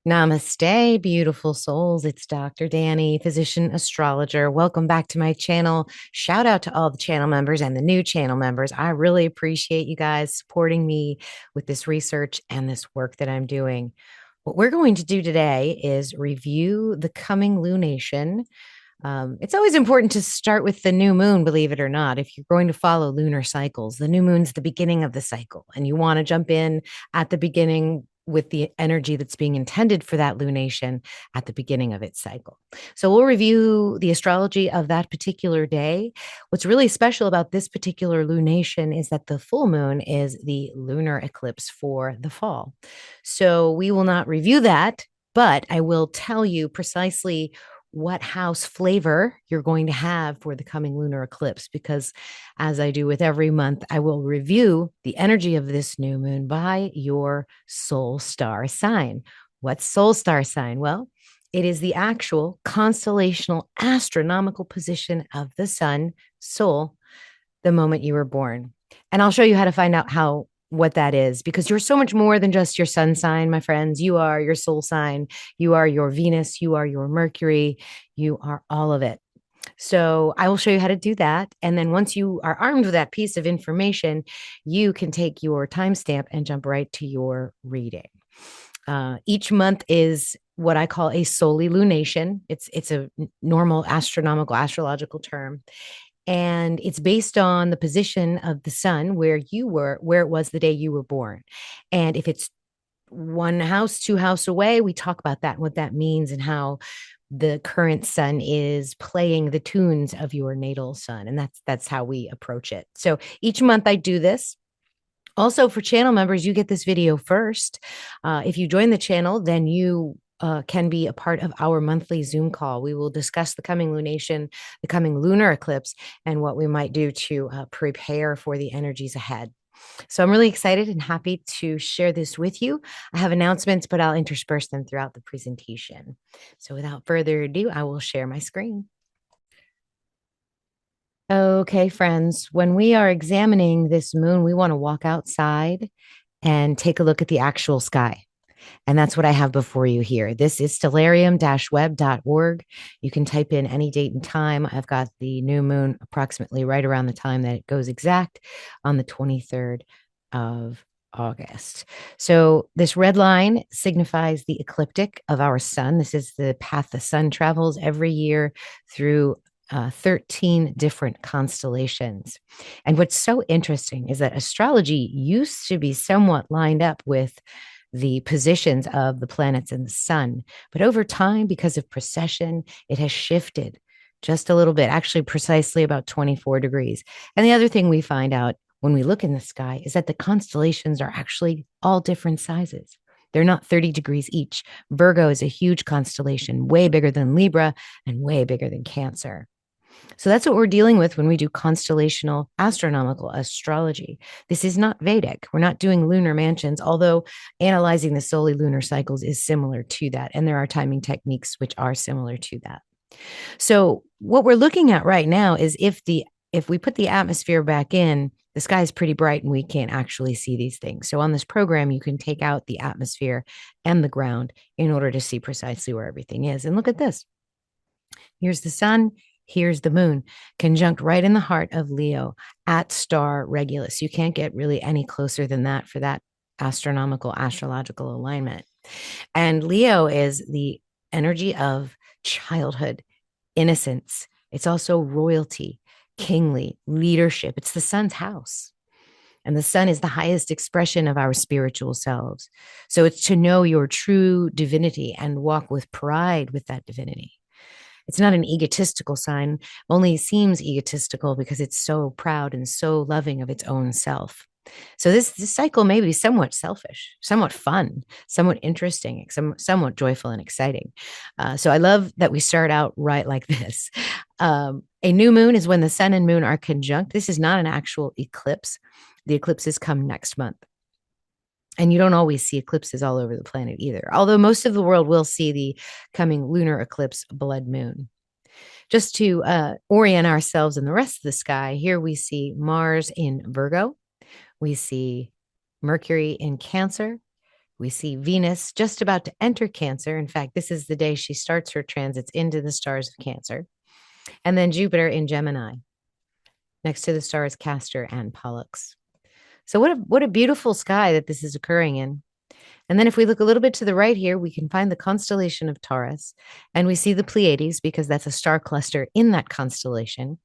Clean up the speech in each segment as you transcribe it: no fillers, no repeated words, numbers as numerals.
Namaste, beautiful souls. It's Dr. Danny, physician astrologer. Welcome back to my channel. Shout out to all the channel members and the new channel members. I really appreciate you guys supporting me with this research and this work that I'm doing. What we're going to do today is review the coming lunation. It's always important to start with the new moon, believe it or not. If you're going to follow lunar cycles, the new moon's the beginning of the cycle, and you want to jump in at the beginning with the energy that's being intended for that lunation at the beginning of its cycle. So we'll review the astrology of that particular day. What's really special about this particular lunation is that the full moon is the lunar eclipse for the fall. So we will not review that, but I will tell you precisely what house flavor you're going to have for the coming lunar eclipse, because as I do with every month, I will review the energy of this new moon by your soul star sign. What's soul star sign? Well, it is the actual constellational astronomical position of the sun, soul, the moment you were born. And I'll show you how to find out what that is, because you're so much more than just your sun sign, my friends. You are your soul sign. You are your Venus. You are your Mercury. You are all of it. So I will show you how to do that. And then once you are armed with that piece of information, you can take your timestamp and jump right to your reading. Each month is what I call a solely lunation. It's a normal astronomical, astrological term. And it's based on the position of the sun where it was the day you were born. And if it's one house, two house away, we talk about that and what that means and how the current sun is playing the tunes of your natal sun. And that's how we approach it. So each month I do this. Also, for channel members, you get this video first. If you join the channel, then you can be a part of our monthly Zoom call. We will discuss the coming lunation, the coming lunar eclipse, and what we might do to prepare for the energies ahead. So I'm really excited and happy to share this with you. I have announcements, but I'll intersperse them throughout the presentation. So without further ado, I will share my screen. Okay, friends, when we are examining this moon, we want to walk outside and take a look at the actual sky. And that's what I have before you here. This is stellarium-web.org. You can type in any date and time. I've got the new moon approximately right around the time that it goes exact on the 23rd of August. So this red line signifies the ecliptic of our sun. This is the path the sun travels every year through 13 different constellations. And what's so interesting is that astrology used to be somewhat lined up with the positions of the planets and the sun. But over time, because of precession, it has shifted just a little bit, actually precisely about 24 degrees. And the other thing we find out when we look in the sky is that the constellations are actually all different sizes. They're not 30 degrees each. Virgo is a huge constellation, way bigger than Libra and way bigger than Cancer. So that's what we're dealing with when we do constellational astronomical astrology. This is not Vedic. We're not doing lunar mansions, although analyzing the solely lunar cycles is similar to that. And there are timing techniques which are similar to that. So what we're looking at right now is if we put the atmosphere back in, the sky is pretty bright and we can't actually see these things. So on this program, you can take out the atmosphere and the ground in order to see precisely where everything is. And look at this. Here's the sun. Here's the moon, conjunct right in the heart of Leo at star Regulus. You can't get really any closer than that for that astrological alignment. And Leo is the energy of childhood, innocence. It's also royalty, kingly, leadership. It's the sun's house. And the sun is the highest expression of our spiritual selves. So it's to know your true divinity and walk with pride with that divinity. It's not an egotistical sign, only seems egotistical because it's so proud and so loving of its own self. So this cycle may be somewhat selfish, somewhat fun, somewhat interesting, somewhat joyful and exciting. So I love that we start out right like this. A new moon is when the sun and moon are conjunct. This is not an actual eclipse. The eclipses come next month. And you don't always see eclipses all over the planet either, although most of the world will see the coming lunar eclipse blood moon. Just to orient ourselves in the rest of the sky, here we see Mars in Virgo. We see Mercury in Cancer, We see Venus just about to enter Cancer. In fact, this is the day she starts her transits into the stars of Cancer. And then Jupiter in Gemini, next to the stars Castor and Pollux. So what a beautiful sky that this is occurring in. And then if we look a little bit to the right here, we can find the constellation of Taurus, and we see the Pleiades because that's a star cluster in that constellation.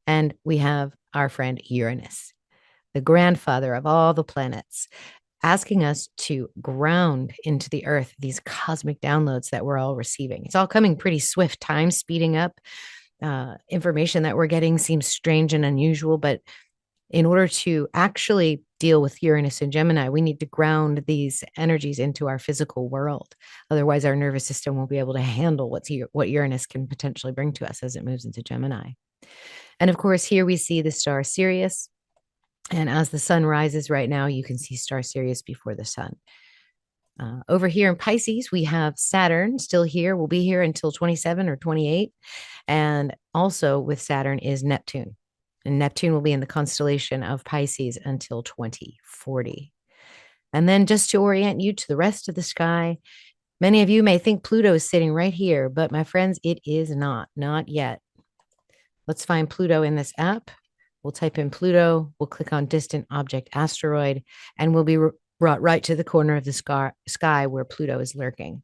And we have our friend Uranus, the grandfather of all the planets, asking us to ground into the earth these cosmic downloads that we're all receiving. It's all coming pretty swift, time speeding up. Information that we're getting seems strange and unusual, but in order to actually deal with Uranus and Gemini, we need to ground these energies into our physical world. Otherwise, our nervous system won't be able to handle what Uranus can potentially bring to us as it moves into Gemini. And of course, here we see the star Sirius. And as the sun rises right now, you can see star Sirius before the sun. Over here in Pisces, we have Saturn still here. We'll be here until 27 or 28. And also with Saturn is Neptune. And Neptune will be in the constellation of Pisces until 2040. And then just to orient you to the rest of the sky, many of you may think Pluto is sitting right here, but my friends, it is not yet. Let's find Pluto in this app. We'll type in Pluto, we'll click on distant object asteroid, and we'll be brought right to the corner of the sky where Pluto is lurking.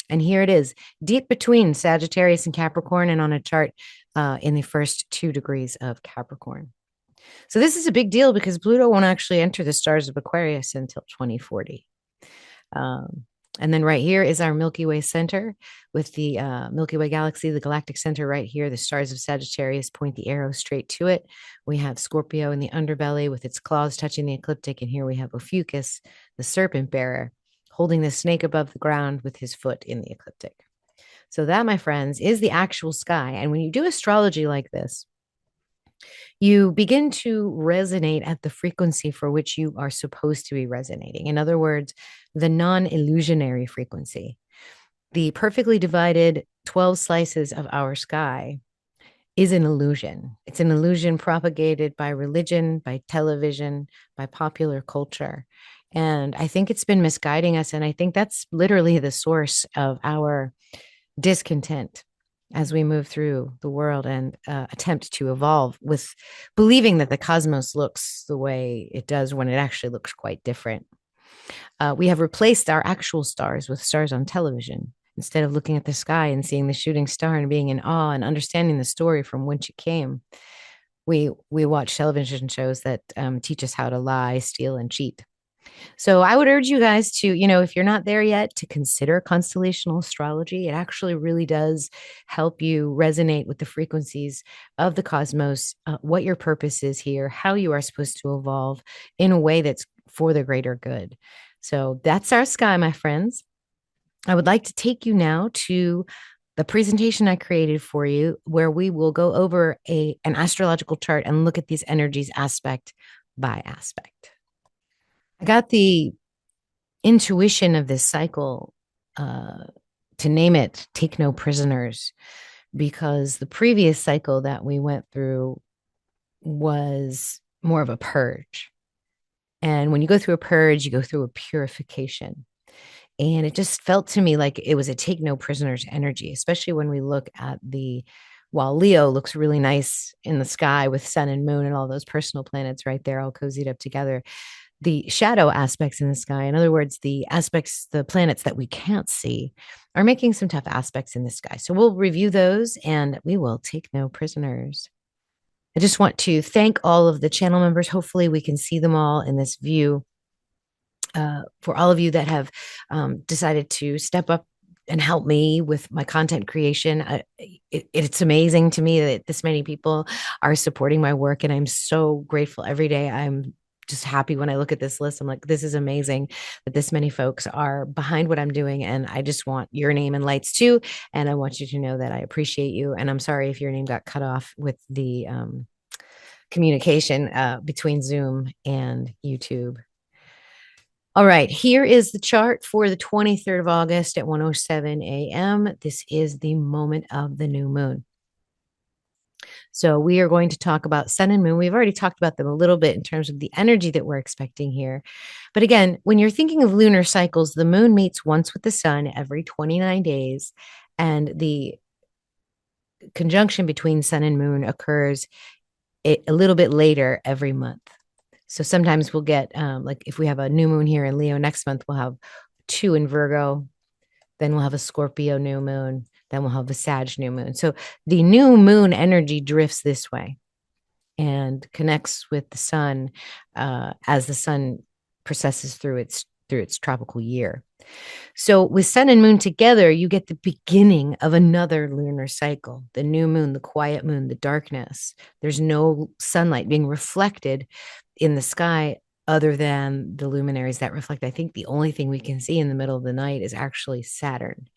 And here it is, deep between Sagittarius and Capricorn, and on a chart in the first 2 degrees of Capricorn. So this is a big deal because Pluto won't actually enter the stars of Aquarius until 2040. And then right here is our Milky Way center with the Milky Way galaxy, the galactic center right here. The stars of Sagittarius point the arrow straight to it. We have Scorpio in the underbelly with its claws touching the ecliptic. And here we have Ophiuchus, the serpent bearer, holding the snake above the ground with his foot in the ecliptic. So that, my friends, is the actual sky. And when you do astrology like this, you begin to resonate at the frequency for which you are supposed to be resonating. In other words, the non-illusionary frequency. The perfectly divided 12 slices of our sky is an illusion. It's an illusion propagated by religion, by television, by popular culture. And I think it's been misguiding us. And I think that's literally the source of our discontent as we move through the world and attempt to evolve with believing that the cosmos looks the way it does when it actually looks quite different. We have replaced our actual stars with stars on television. Instead of looking at the sky and seeing the shooting star and being in awe and understanding the story from whence it came, we watch television shows that teach us how to lie, steal, and cheat. So I would urge you guys to, if you're not there yet, to consider constellational astrology. It actually really does help you resonate with the frequencies of the cosmos, what your purpose is here, how you are supposed to evolve in a way that's for the greater good. So that's our sky, my friends. I would like to take you now to the presentation I created for you, where we will go over an astrological chart and look at these energies aspect by aspect. I got the intuition of this cycle to name it Take No Prisoners, because the previous cycle that we went through was more of a purge. And when you go through a purge, you go through a purification. And it just felt to me like it was a Take No Prisoners energy, especially when we look at while Leo looks really nice in the sky with sun and moon and all those personal planets right there all cozied up together. The shadow aspects in the sky, in other words, the planets that we can't see, are making some tough aspects in the sky. So we'll review those and we will take no prisoners. I just want to thank all of the channel members. Hopefully we can see them all in this view. For all of you that have decided to step up and help me with my content creation. It's amazing to me that this many people are supporting my work, and I'm so grateful every day. I'm just happy when I look at this list. I'm like, this is amazing that this many folks are behind what I'm doing. And I just want your name in lights too. And I want you to know that I appreciate you. And I'm sorry if your name got cut off with the communication between Zoom and YouTube. All right, here is the chart for the 23rd of August at 1:07 a.m. This is the moment of the new moon. So we are going to talk about sun and moon. We've already talked about them a little bit in terms of the energy that we're expecting here. But again, when you're thinking of lunar cycles, the moon meets once with the sun every 29 days, and the conjunction between sun and moon occurs a little bit later every month. So sometimes we'll get, like if we have a new moon here in Leo next month, we'll have 2 in Virgo, then we'll have a Scorpio new moon, then we'll have a Sag new moon. So the new moon energy drifts this way and connects with the sun as the sun processes through its tropical year. So with sun and moon together, you get the beginning of another lunar cycle, the new moon, the quiet moon, the darkness. There's no sunlight being reflected in the sky other than the luminaries that reflect. I think the only thing we can see in the middle of the night is actually Saturn.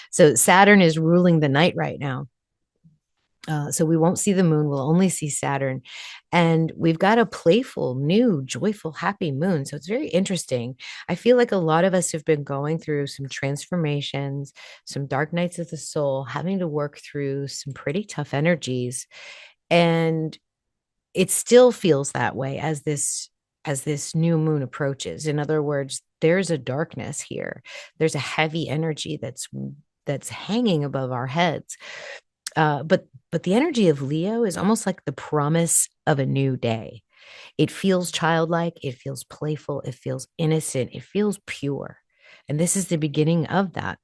So Saturn is ruling the night right now. So we won't see the moon. We'll only see Saturn. And we've got a playful, new, joyful, happy moon. So it's very interesting. I feel like a lot of us have been going through some transformations, some dark nights of the soul, having to work through some pretty tough energies. And it still feels that way as this new moon approaches. In other words, there's a darkness here. There's a heavy energy that's hanging above our heads. But the energy of Leo is almost like the promise of a new day. It feels childlike, it feels playful, it feels innocent, it feels pure. And this is the beginning of that,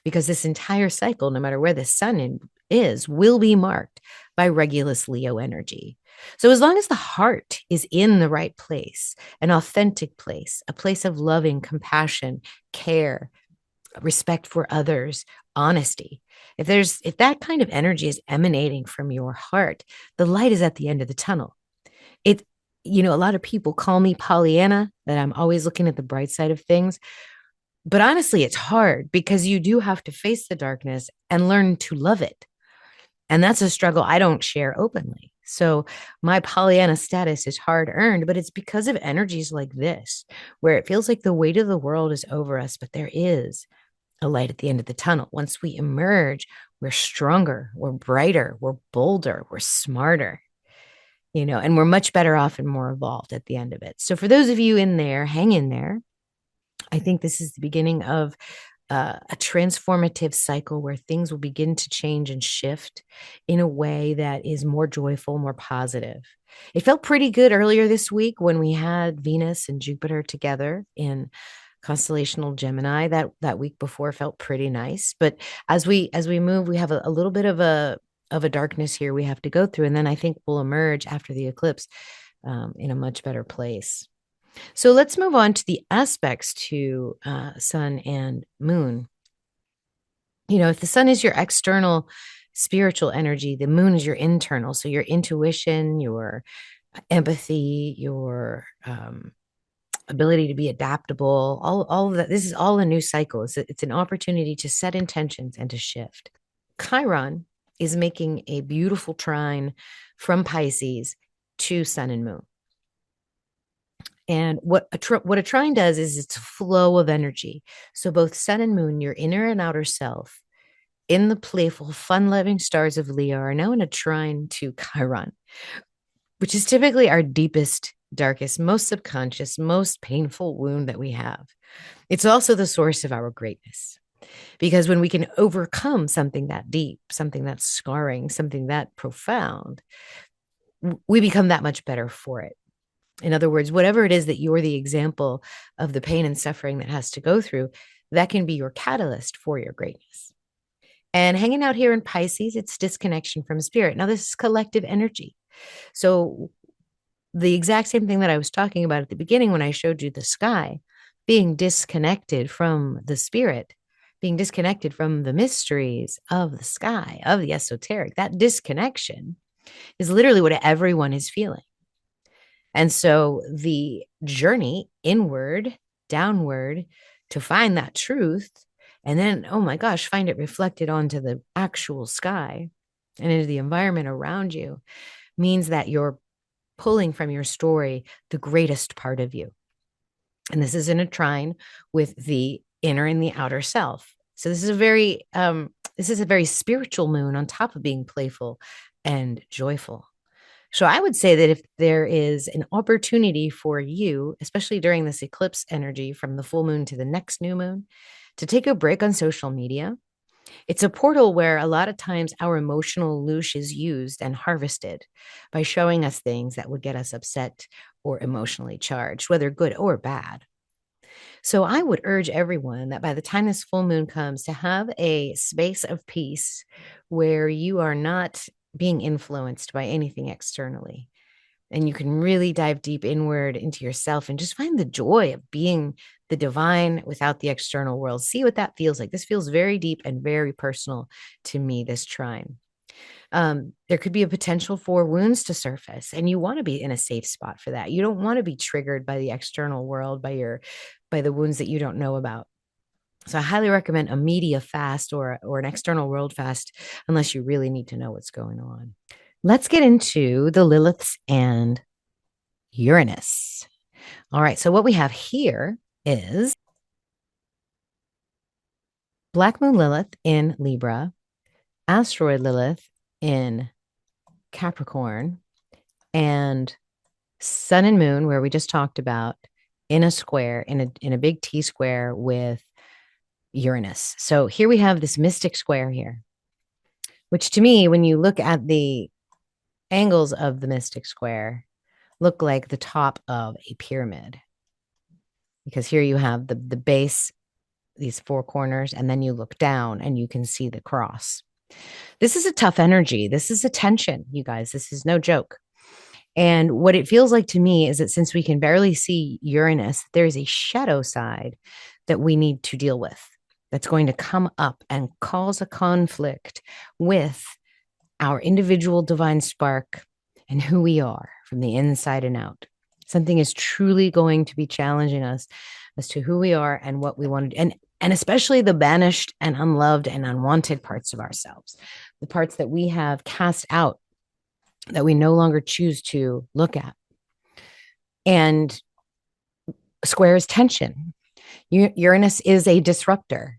because this entire cycle, no matter where the sun is, will be marked by Regulus Leo energy. So as long as the heart is in the right place, an authentic place, a place of loving compassion, care, respect for others, honesty, if that kind of energy is emanating from your heart, the light is at the end of the tunnel. A lot of people call me Pollyanna, that I'm always looking at the bright side of things. But honestly, it's hard because you do have to face the darkness and learn to love it. And that's a struggle I don't share openly. So my Pollyanna status is hard earned, but it's because of energies like this, where it feels like the weight of the world is over us, but there is a light at the end of the tunnel. Once we emerge, we're stronger, we're brighter, we're bolder, we're smarter, and we're much better off and more evolved at the end of it. So for those of you in there, hang in there. I think this is the beginning of a transformative cycle where things will begin to change and shift in a way that is more joyful, more positive. It felt pretty good earlier this week when we had Venus and Jupiter together in constellational Gemini. That week before felt pretty nice. But as we move, we have a little bit of a darkness here we have to go through. And then I think we'll emerge after the eclipse in a much better place. So let's move on to the aspects to sun and moon. If the sun is your external spiritual energy, the moon is your internal. So your intuition, your empathy, your ability to be adaptable, all of that. This is all a new cycle. It's an opportunity to set intentions and to shift. Chiron is making a beautiful trine from Pisces to sun and moon. And what a trine does is it's a flow of energy. So both sun and moon, your inner and outer self, in the playful, fun-loving stars of Leo, are now in a trine to Chiron, which is typically our deepest, darkest, most subconscious, most painful wound that we have. It's also the source of our greatness. Because when we can overcome something that deep, something that's scarring, something that profound, we become that much better for it. In other words, whatever it is that you're the example of the pain and suffering that has to go through, that can be your catalyst for your greatness. And hanging out here in Pisces, it's disconnection from spirit. Now, this is collective energy. So the exact same thing that I was talking about at the beginning when I showed you the sky, being disconnected from the spirit, being disconnected from the mysteries of the sky, of the esoteric, that disconnection is literally what everyone is feeling. And so the journey inward, downward, to find that truth, and then, oh my gosh, find it reflected onto the actual sky and into the environment around you, means that you're pulling from your story the greatest part of you. And this is in a trine with the inner and the outer self. So this is a very spiritual moon on top of being playful and joyful. So I would say that if there is an opportunity for you, especially during this eclipse energy from the full moon to the next new moon, to take a break on social media, it's a portal where a lot of times our emotional loosh is used and harvested by showing us things that would get us upset or emotionally charged, whether good or bad. So I would urge everyone that by the time this full moon comes, to have a space of peace where you are not being influenced by anything externally. And you can really dive deep inward into yourself and just find the joy of being the divine without the external world. See what that feels like. This feels very deep and very personal to me, this trine. There could be a potential for wounds to surface, and you want to be in a safe spot for that. You don't want to be triggered by the external world, by the wounds that you don't know about. So I highly recommend a media fast or an external world fast, unless you really need to know what's going on. Let's get into the Liliths and Uranus. All right, so what we have here is Black Moon Lilith in Libra, Asteroid Lilith in Capricorn, and Sun and Moon, where we just talked about, in a square, in a big T square with Uranus. So here we have this mystic square here, which to me, when you look at the angles of the mystic square, look like the top of a pyramid. Because here you have the base, these four corners, and then you look down and you can see the cross. This is a tough energy. This is a tension, you guys. This is no joke. And what it feels like to me is that since we can barely see Uranus, there is a shadow side that we need to deal with that's going to come up and cause a conflict with our individual divine spark and who we are from the inside and out. Something is truly going to be challenging us as to who we are and what we want to do. And especially the banished and unloved and unwanted parts of ourselves, the parts that we have cast out, that we no longer choose to look at. And square is tension. Uranus is a disruptor,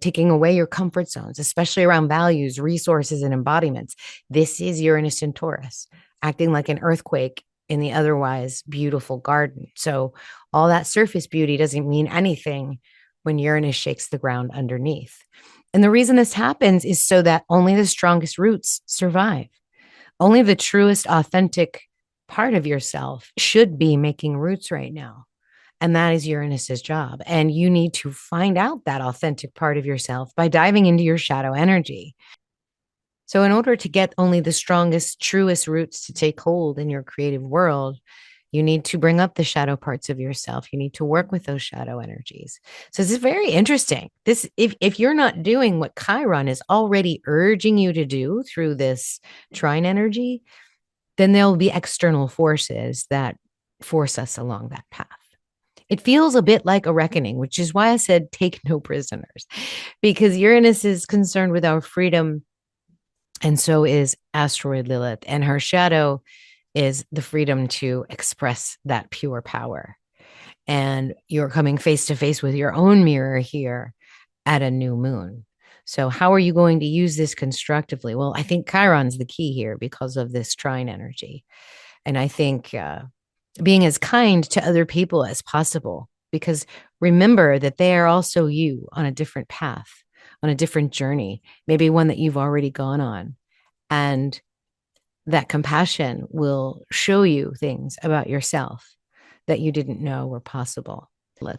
taking away your comfort zones, especially around values, resources, and embodiments. This is Uranus in Taurus, acting like an earthquake in the otherwise beautiful garden. So all that surface beauty doesn't mean anything when Uranus shakes the ground underneath. And the reason this happens is so that only the strongest roots survive. Only the truest, authentic part of yourself should be making roots right now. And that is Uranus's job. And you need to find out that authentic part of yourself by diving into your shadow energy. So in order to get only the strongest, truest roots to take hold in your creative world, you need to bring up the shadow parts of yourself. You need to work with those shadow energies. So this is very interesting. If you're not doing what Chiron is already urging you to do through this trine energy, then there'll be external forces that force us along that path. It feels a bit like a reckoning, which is why I said take no prisoners, because Uranus is concerned with our freedom, and so is asteroid Lilith, and her shadow is the freedom to express that pure power. And you're coming face to face with your own mirror here at a new moon. So how are you going to use this constructively? Well, I think Chiron's the key here because of this trine energy. And I think being as kind to other people as possible, because remember that they are also you on a different path, on a different journey, maybe one that you've already gone on. And that compassion will show you things about yourself that you didn't know were possible.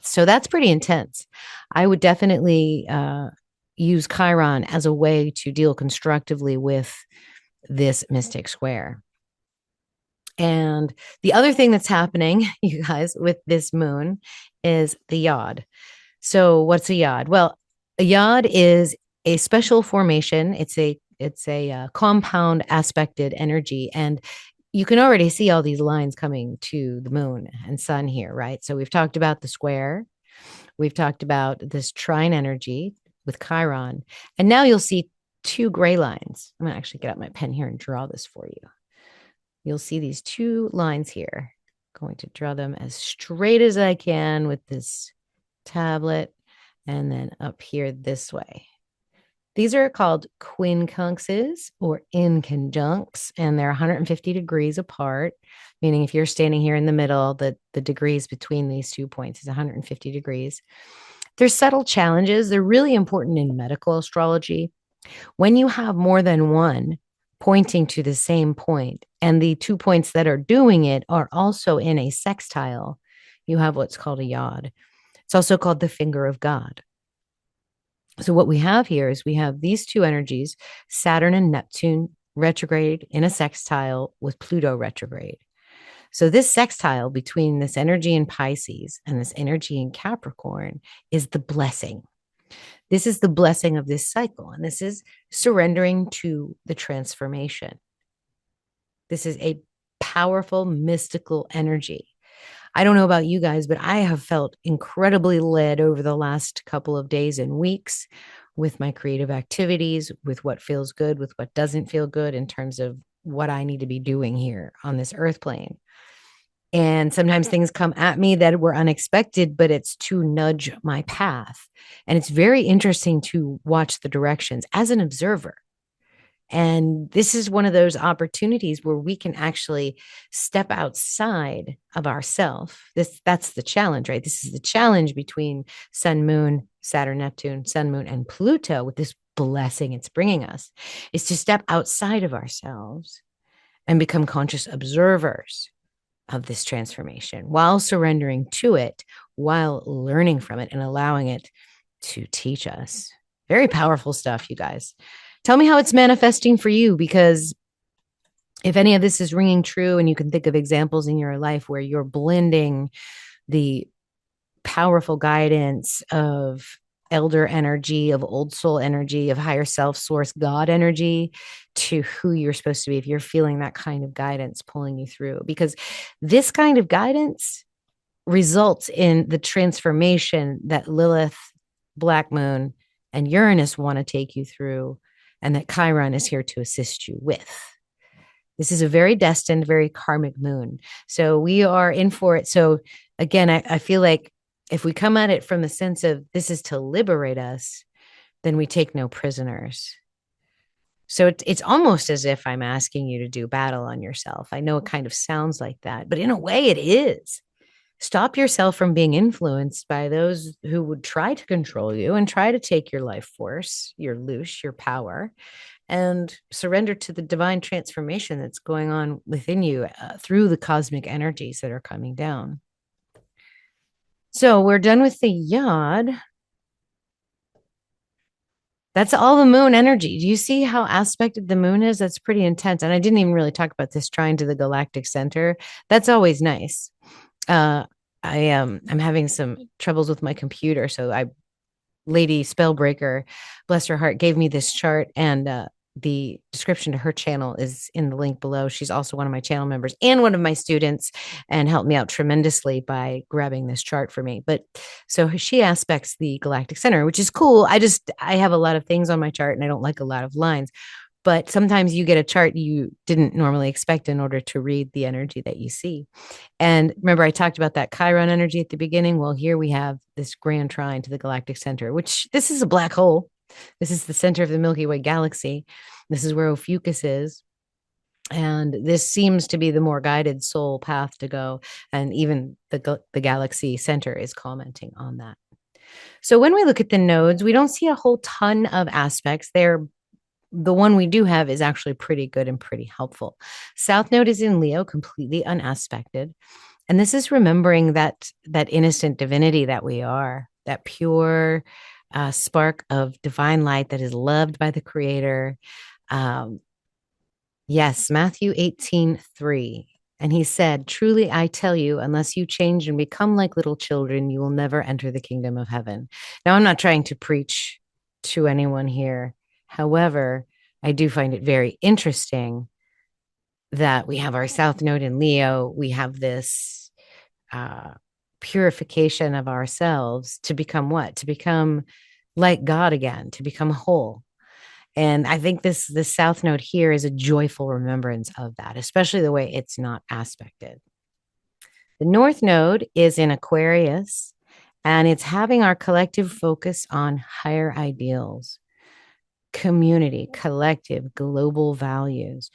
So that's pretty intense. I would definitely use Chiron as a way to deal constructively with this mystic square. And the other thing that's happening, you guys, with this moon is the yod. So what's a yod? Well, a yod is a special formation. It's a compound aspected energy. And you can already see all these lines coming to the moon and sun here, right? So we've talked about the square. We've talked about this trine energy with Chiron. And now you'll see two gray lines. I'm going to actually get out my pen here and draw this for you. You'll see these two lines here. I'm going to draw them as straight as I can with this tablet, and then up here this way. These are called quincunxes or inconjuncts, and they're 150 degrees apart, meaning if you're standing here in the middle, the degrees between these 2 points is 150 degrees. There's subtle challenges. They're really important in medical astrology. When you have more than one pointing to the same point, and the 2 points that are doing it are also in a sextile, you have what's called a yod. It's also called the finger of God. So what we have here is we have these two energies, Saturn and Neptune retrograde in a sextile with Pluto retrograde. So this sextile between this energy in Pisces and this energy in Capricorn is the blessing. This is the blessing of this cycle, and this is surrendering to the transformation. This is a powerful, mystical energy. I don't know about you guys, but I have felt incredibly led over the last couple of days and weeks with my creative activities, with what feels good, with what doesn't feel good in terms of what I need to be doing here on this earth plane. And sometimes things come at me that were unexpected, but it's to nudge my path. And it's very interesting to watch the directions as an observer. And this is one of those opportunities where we can actually step outside of ourself. That's the challenge, right? This is the challenge between Sun, Moon, Saturn, Neptune, Sun, Moon, and Pluto with this blessing it's bringing us, is to step outside of ourselves and become conscious observers of this transformation while surrendering to it, while learning from it and allowing it to teach us. Very powerful stuff, you guys. Tell me how it's manifesting for you, because if any of this is ringing true and you can think of examples in your life where you're blending the powerful guidance of elder energy, of old soul energy, of higher self source God energy to who you're supposed to be, if you're feeling that kind of guidance pulling you through, because this kind of guidance results in the transformation that Lilith, Black Moon, and Uranus want to take you through, and that Chiron is here to assist you with. This is a very destined, very karmic moon. So we are in for it. So again, I feel like if we come at it from the sense of this is to liberate us, then we take no prisoners. So it's almost as if I'm asking you to do battle on yourself. I know it kind of sounds like that, but in a way it is. Stop yourself from being influenced by those who would try to control you and try to take your life force, your loosh, your power, and surrender to the divine transformation that's going on within you through the cosmic energies that are coming down. So we're done with the yod. That's all the moon energy. Do you see how aspected the moon is? That's pretty intense. And I didn't even really talk about this trine to the galactic center. That's always nice. I'm having some troubles with my computer, so Lady Spellbreaker, bless her heart, gave me this chart, and the description to her channel is in the link below. She's also one of my channel members and one of my students, and helped me out tremendously by grabbing this chart for me. But so she aspects the galactic center, which is cool. I have a lot of things on my chart and I don't like a lot of lines. But sometimes you get a chart you didn't normally expect in order to read the energy that you see. And remember, I talked about that Chiron energy at the beginning. Well, here we have this grand trine to the galactic center, which this is a black hole. This is the center of the Milky Way galaxy. This is where Ophiuchus is. And this seems to be the more guided soul path to go. And even the galaxy center is commenting on that. So when we look at the nodes, we don't see a whole ton of aspects. The one we do have is actually pretty good and pretty helpful. South Node is in Leo, completely unaspected. And this is remembering that innocent divinity that we are, that pure spark of divine light that is loved by the Creator. Yes, Matthew 18:3. And he said, truly, I tell you, unless you change and become like little children, you will never enter the kingdom of heaven. Now, I'm not trying to preach to anyone here. However, I do find it very interesting that we have our South Node in Leo. We have this purification of ourselves to become what? To become like God again, to become whole. And I think this South Node here is a joyful remembrance of that, especially the way it's not aspected. The North Node is in Aquarius, and it's having our collective focus on higher ideals. community, collective, global values.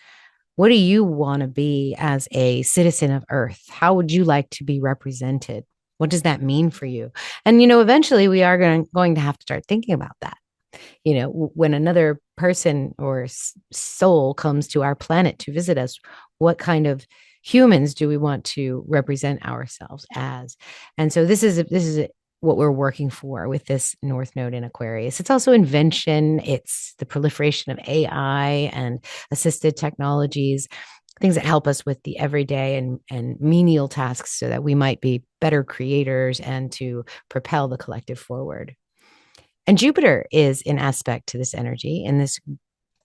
What do you want to be as a citizen of Earth? How would you like to be represented? What does that mean for you? And, eventually we are going to have to start thinking about that. When another person or soul comes to our planet to visit us, what kind of humans do we want to represent ourselves as? And so this is what we're working for with this North Node in Aquarius. It's also invention. It's the proliferation of AI and assisted technologies, things that help us with the everyday and menial tasks so that we might be better creators and to propel the collective forward. And Jupiter is in aspect to this energy in this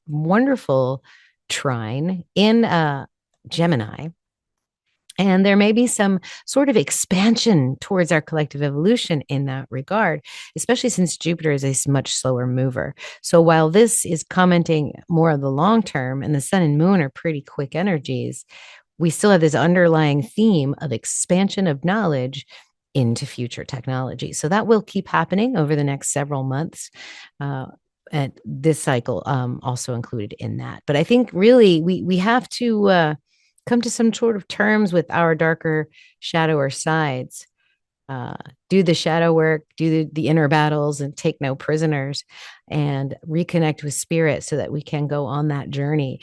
wonderful trine in Gemini. And there may be some sort of expansion towards our collective evolution in that regard, especially since Jupiter is a much slower mover. So while this is commenting more of the long term and the sun and moon are pretty quick energies, we still have this underlying theme of expansion of knowledge into future technology. So that will keep happening over the next several months. And this cycle also included in that. But I think really we have to come to some sort of terms with our darker shadower sides, do the shadow work, do the inner battles and take no prisoners and reconnect with spirit so that we can go on that journey.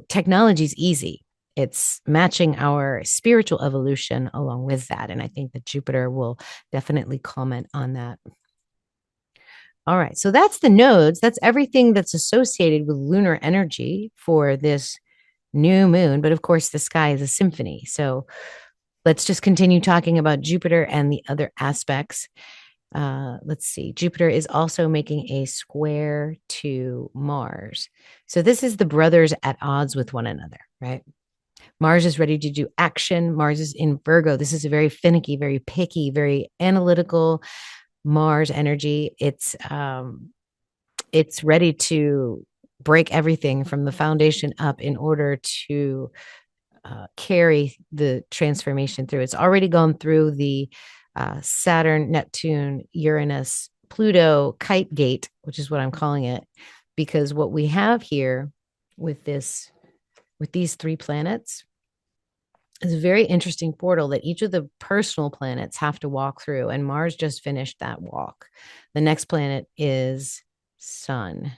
Technology is easy. It's matching our spiritual evolution along with that. And I think that Jupiter will definitely comment on that. All right. So that's the nodes. That's everything that's associated with lunar energy for this new moon. But of course, the sky is a symphony. So let's just continue talking about Jupiter and the other aspects. Let's see. Jupiter is also making a square to Mars. So this is the brothers at odds with one another, right? Mars is ready to do action. Mars is in Virgo. This is a very finicky, very picky, very analytical Mars energy. It's ready to break everything from the foundation up in order to carry the transformation through. It's already gone through the Saturn, Neptune, Uranus, Pluto kite gate, which is what I'm calling it, because what we have here with these three planets is a very interesting portal that each of the personal planets have to walk through. And Mars just finished that walk. The next planet is Sun.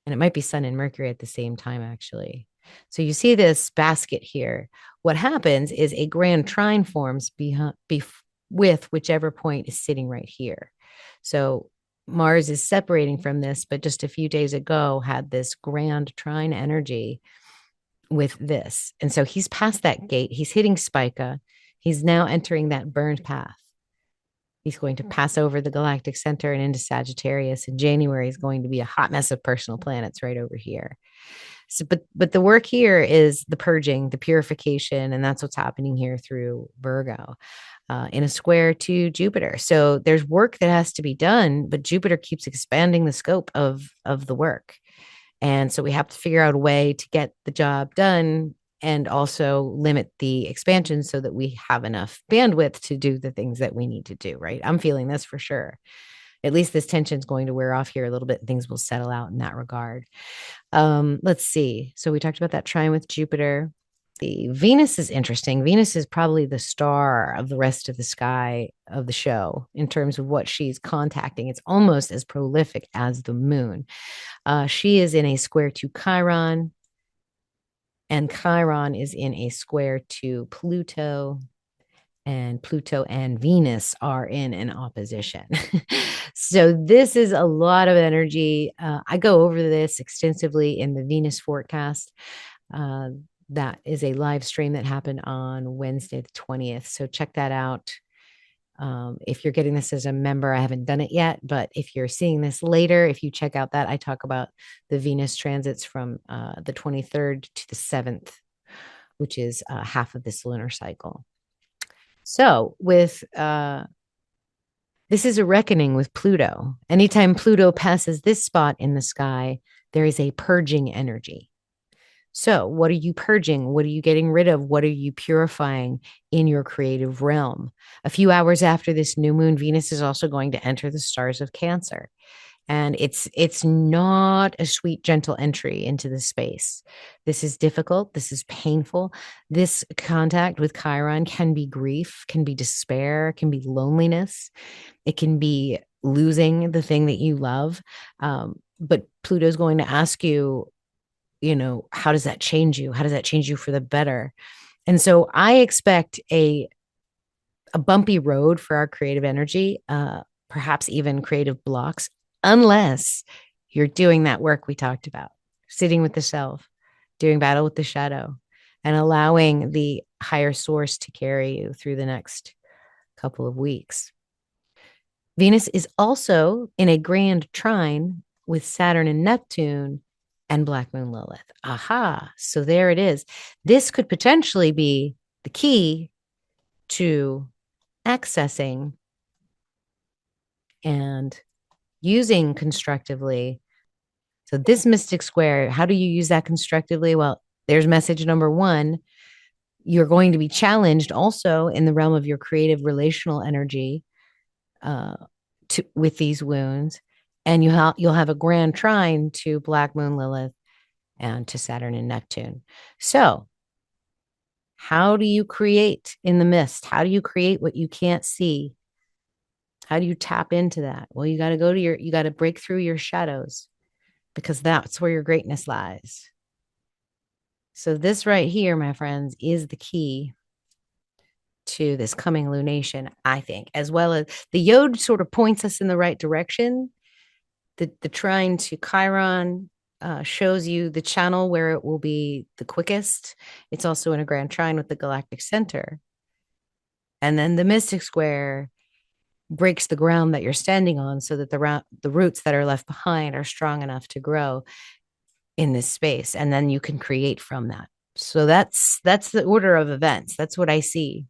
And it might be Sun and Mercury at the same time, actually. So you see this basket here. What happens is a grand trine forms with whichever point is sitting right here. So Mars is separating from this, but just a few days ago had this grand trine energy with this. And so he's past that gate. He's hitting Spica. He's now entering that burned path. He's going to pass over the galactic center and into Sagittarius. In January is going to be a hot mess of personal planets right over here. So, but the work here is the purging, the purification, and that's what's happening here through Virgo in a square to Jupiter. So there's work that has to be done, but Jupiter keeps expanding the scope of the work. And so we have to figure out a way to get the job done and also limit the expansion so that we have enough bandwidth to do the things that we need to do, right? I'm feeling this for sure. At least this tension is going to wear off here a little bit. And things will settle out in that regard. Let's see. So we talked about that trine with Jupiter. The Venus is interesting. Venus is probably the star of the rest of the sky of the show in terms of what she's contacting. It's almost as prolific as the moon. She is in a square to Chiron, and Chiron is in a square to Pluto, and Pluto and Venus are in an opposition. So this is a lot of energy. I go over this extensively in the Venus forecast. That is a live stream that happened on Wednesday, the 20th. So check that out. If you're getting this as a member, I haven't done it yet, but if you're seeing this later, if you check out that, I talk about the Venus transits from the 23rd to the 7th, which is half of this lunar cycle. So with this is a reckoning with Pluto. Anytime Pluto passes this spot in the sky, there is a purging energy. So what are you purging? What are you getting rid of? What are you purifying in your creative realm? A few hours after this new moon, Venus is also going to enter the stars of Cancer. And it's not a sweet, gentle entry into the space. This is difficult. This is painful. This contact with Chiron can be grief, can be despair, can be loneliness. It can be losing the thing that you love. But Pluto's going to ask you, how does that change you? How does that change you for the better? And so I expect a bumpy road for our creative energy, perhaps even creative blocks, unless you're doing that work we talked about, sitting with the self, doing battle with the shadow, and allowing the higher source to carry you through the next couple of weeks. Venus is also in a grand trine with Saturn and Neptune and Black Moon Lilith. Aha. So there it is. This could potentially be the key to accessing and using constructively. So this mystic square, how do you use that constructively? Well, there's message number one. You're going to be challenged also in the realm of your creative relational energy with these wounds. And you'll have a grand trine to Black Moon Lilith and to Saturn and Neptune. So how do you create in the mist? How do you create what you can't see? How do you tap into that? Well, you got to break through your shadows, because that's where your greatness lies. So this right here, my friends, is the key to this coming lunation, I think, as well as the Yod sort of points us in the right direction. The trine to Chiron shows you the channel where it will be the quickest. It's also in a grand trine with the galactic center. And then the mystic square breaks the ground that you're standing on so that the roots that are left behind are strong enough to grow in this space. And then you can create from that. So that's the order of events. That's what I see.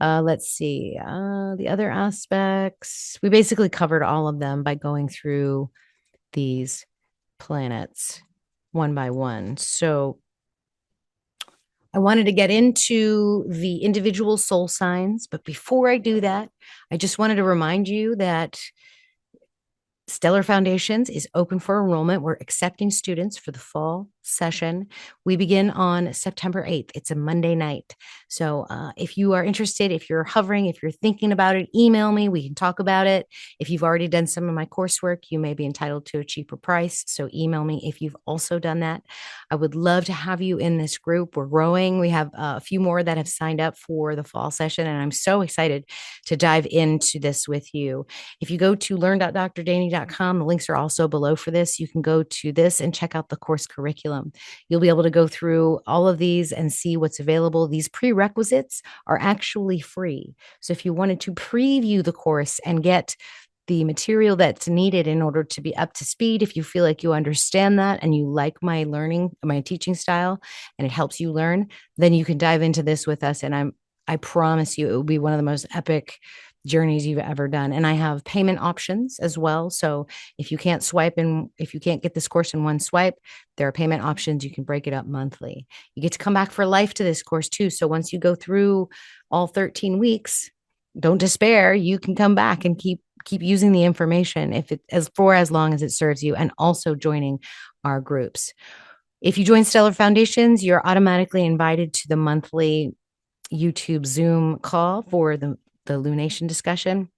Let's see. The other aspects, we basically covered all of them by going through these planets one by one. So I wanted to get into the individual soul signs, but before I do that, I just wanted to remind you that Stellar Foundations is open for enrollment. We're accepting students for the fall session. We begin on September 8th. It's a Monday night. So if you are interested, if you're hovering, if you're thinking about it, email me. We can talk about it. If you've already done some of my coursework, you may be entitled to a cheaper price. So email me if you've also done that. I would love to have you in this group. We're growing. We have a few more that have signed up for the fall session, and I'm so excited to dive into this with you. If you go to learn.drdaney.com, the links are also below for this. You can go to this and check out the course curriculum. You'll be able to go through all of these and see what's available. These prerequisites are actually free. So if you wanted to preview the course and get the material that's needed in order to be up to speed, if you feel like you understand that and you like my teaching style, and it helps you learn, then you can dive into this with us. And I promise you, it will be one of the most epic journeys you've ever done. And I have payment options as well. So if you can't get this course in one swipe, there are payment options. You can break it up monthly. You get to come back for life to this course too. So once you go through all 13 weeks, don't despair. You can come back and keep using the information as long as it serves you, and also joining our groups. If you join Stellar Foundations, you're automatically invited to the monthly YouTube Zoom call for the lunation discussion.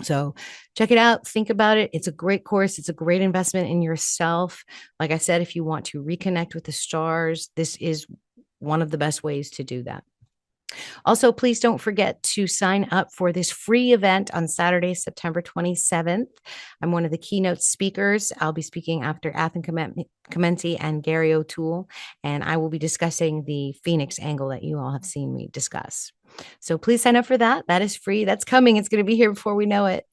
So check it out. Think about it. It's a great course. It's a great investment in yourself. Like I said, if you want to reconnect with the stars, this is one of the best ways to do that. Also, please don't forget to sign up for this free event on Saturday, September 27th. I'm one of the keynote speakers. I'll be speaking after Athen Commenti and Gary O'Toole, and I will be discussing the Phoenix angle that you all have seen me discuss. So please sign up for that. That is free. That's coming. It's going to be here before we know it.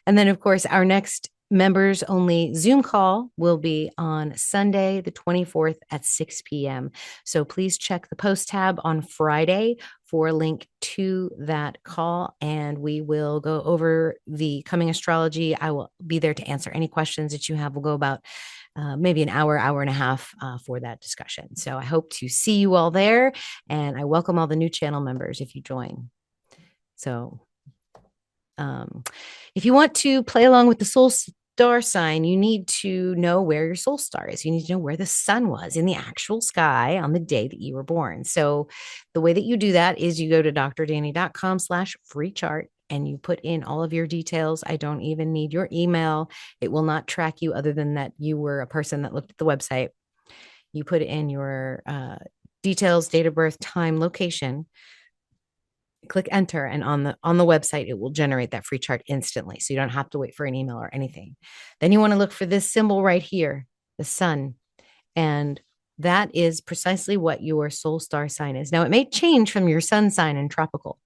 And then, of course, our next members only Zoom call will be on Sunday, the 24th at 6 p.m. So please check the post tab on Friday for a link to that call, and we will go over the coming astrology. I will be there to answer any questions that you have. We'll go about maybe an hour and a half for that discussion. So I hope to see you all there, and I welcome all the new channel members if you join. So if you want to play along with the Soul star sign, you need to know where your soul star is. You need to know where the sun was in the actual sky on the day that you were born. So the way that you do that is you go to drdanny.com/free chart and you put in all of your details. I don't even need your email. It will not track you other than that you were a person that looked at the website. You put in your details, date of birth, time, location, click enter, and on the website it will generate that free chart instantly, so you don't have to wait for an email or anything. Then you want to look for this symbol right here, the sun, and that is precisely what your soul star sign is. Now, it may change from your sun sign in tropical,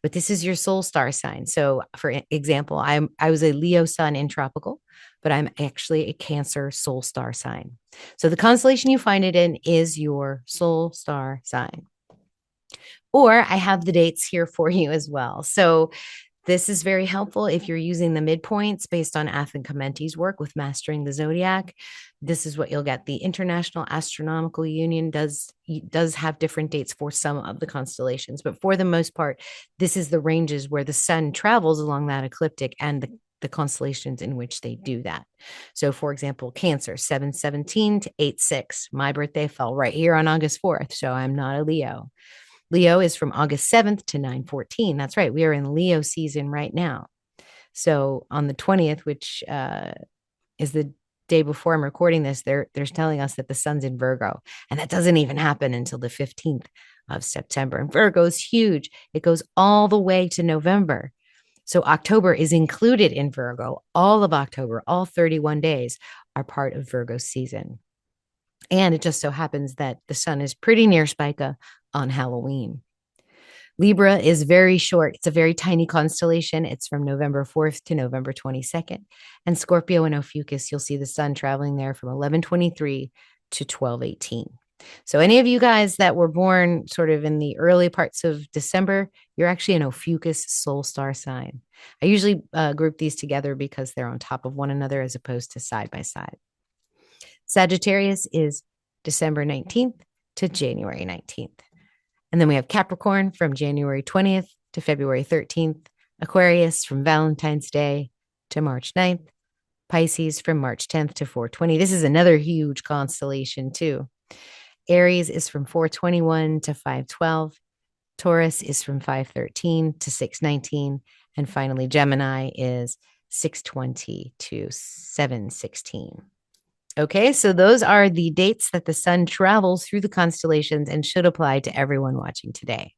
but this is your soul star sign. So for example, I was a Leo sun in tropical, but I'm actually a Cancer soul star sign. So the constellation you find it in is your soul star sign. Or I have the dates here for you as well. So this is very helpful if you're using the midpoints based on Athen Comenti's work with Mastering the Zodiac. This is what you'll get. The International Astronomical Union does have different dates for some of the constellations, but for the most part, this is the ranges where the sun travels along that ecliptic and the constellations in which they do that. So for example, Cancer, 7/17 to 8/6. My birthday fell right here on August 4th, so I'm not a Leo. Leo is from August 7th to 9/14. That's right. We are in Leo season right now. So on the 20th, which is the day before I'm recording this, they're telling us that the sun's in Virgo. And that doesn't even happen until the 15th of September. And Virgo is huge. It goes all the way to November. So October is included in Virgo. All of October, all 31 days are part of Virgo season. And it just so happens that the sun is pretty near Spica on Halloween. Libra is very short. It's a very tiny constellation. It's from November 4th to November 22nd. And Scorpio and Ophiuchus, you'll see the sun traveling there from 11/23 to 12/18. So any of you guys that were born sort of in the early parts of December, you're actually an Ophiuchus soul star sign. I usually group these together because they're on top of one another as opposed to side by side. Sagittarius is December 19th to January 19th. And then we have Capricorn from January 20th to February 13th, Aquarius from Valentine's Day to March 9th, Pisces from March 10th to 4/20. This is another huge constellation too. Aries is from 4/21 to 5/12. Taurus is from 5/13 to 6/19. And finally, Gemini is 6/20 to 7/16. Okay, so those are the dates that the sun travels through the constellations and should apply to everyone watching today.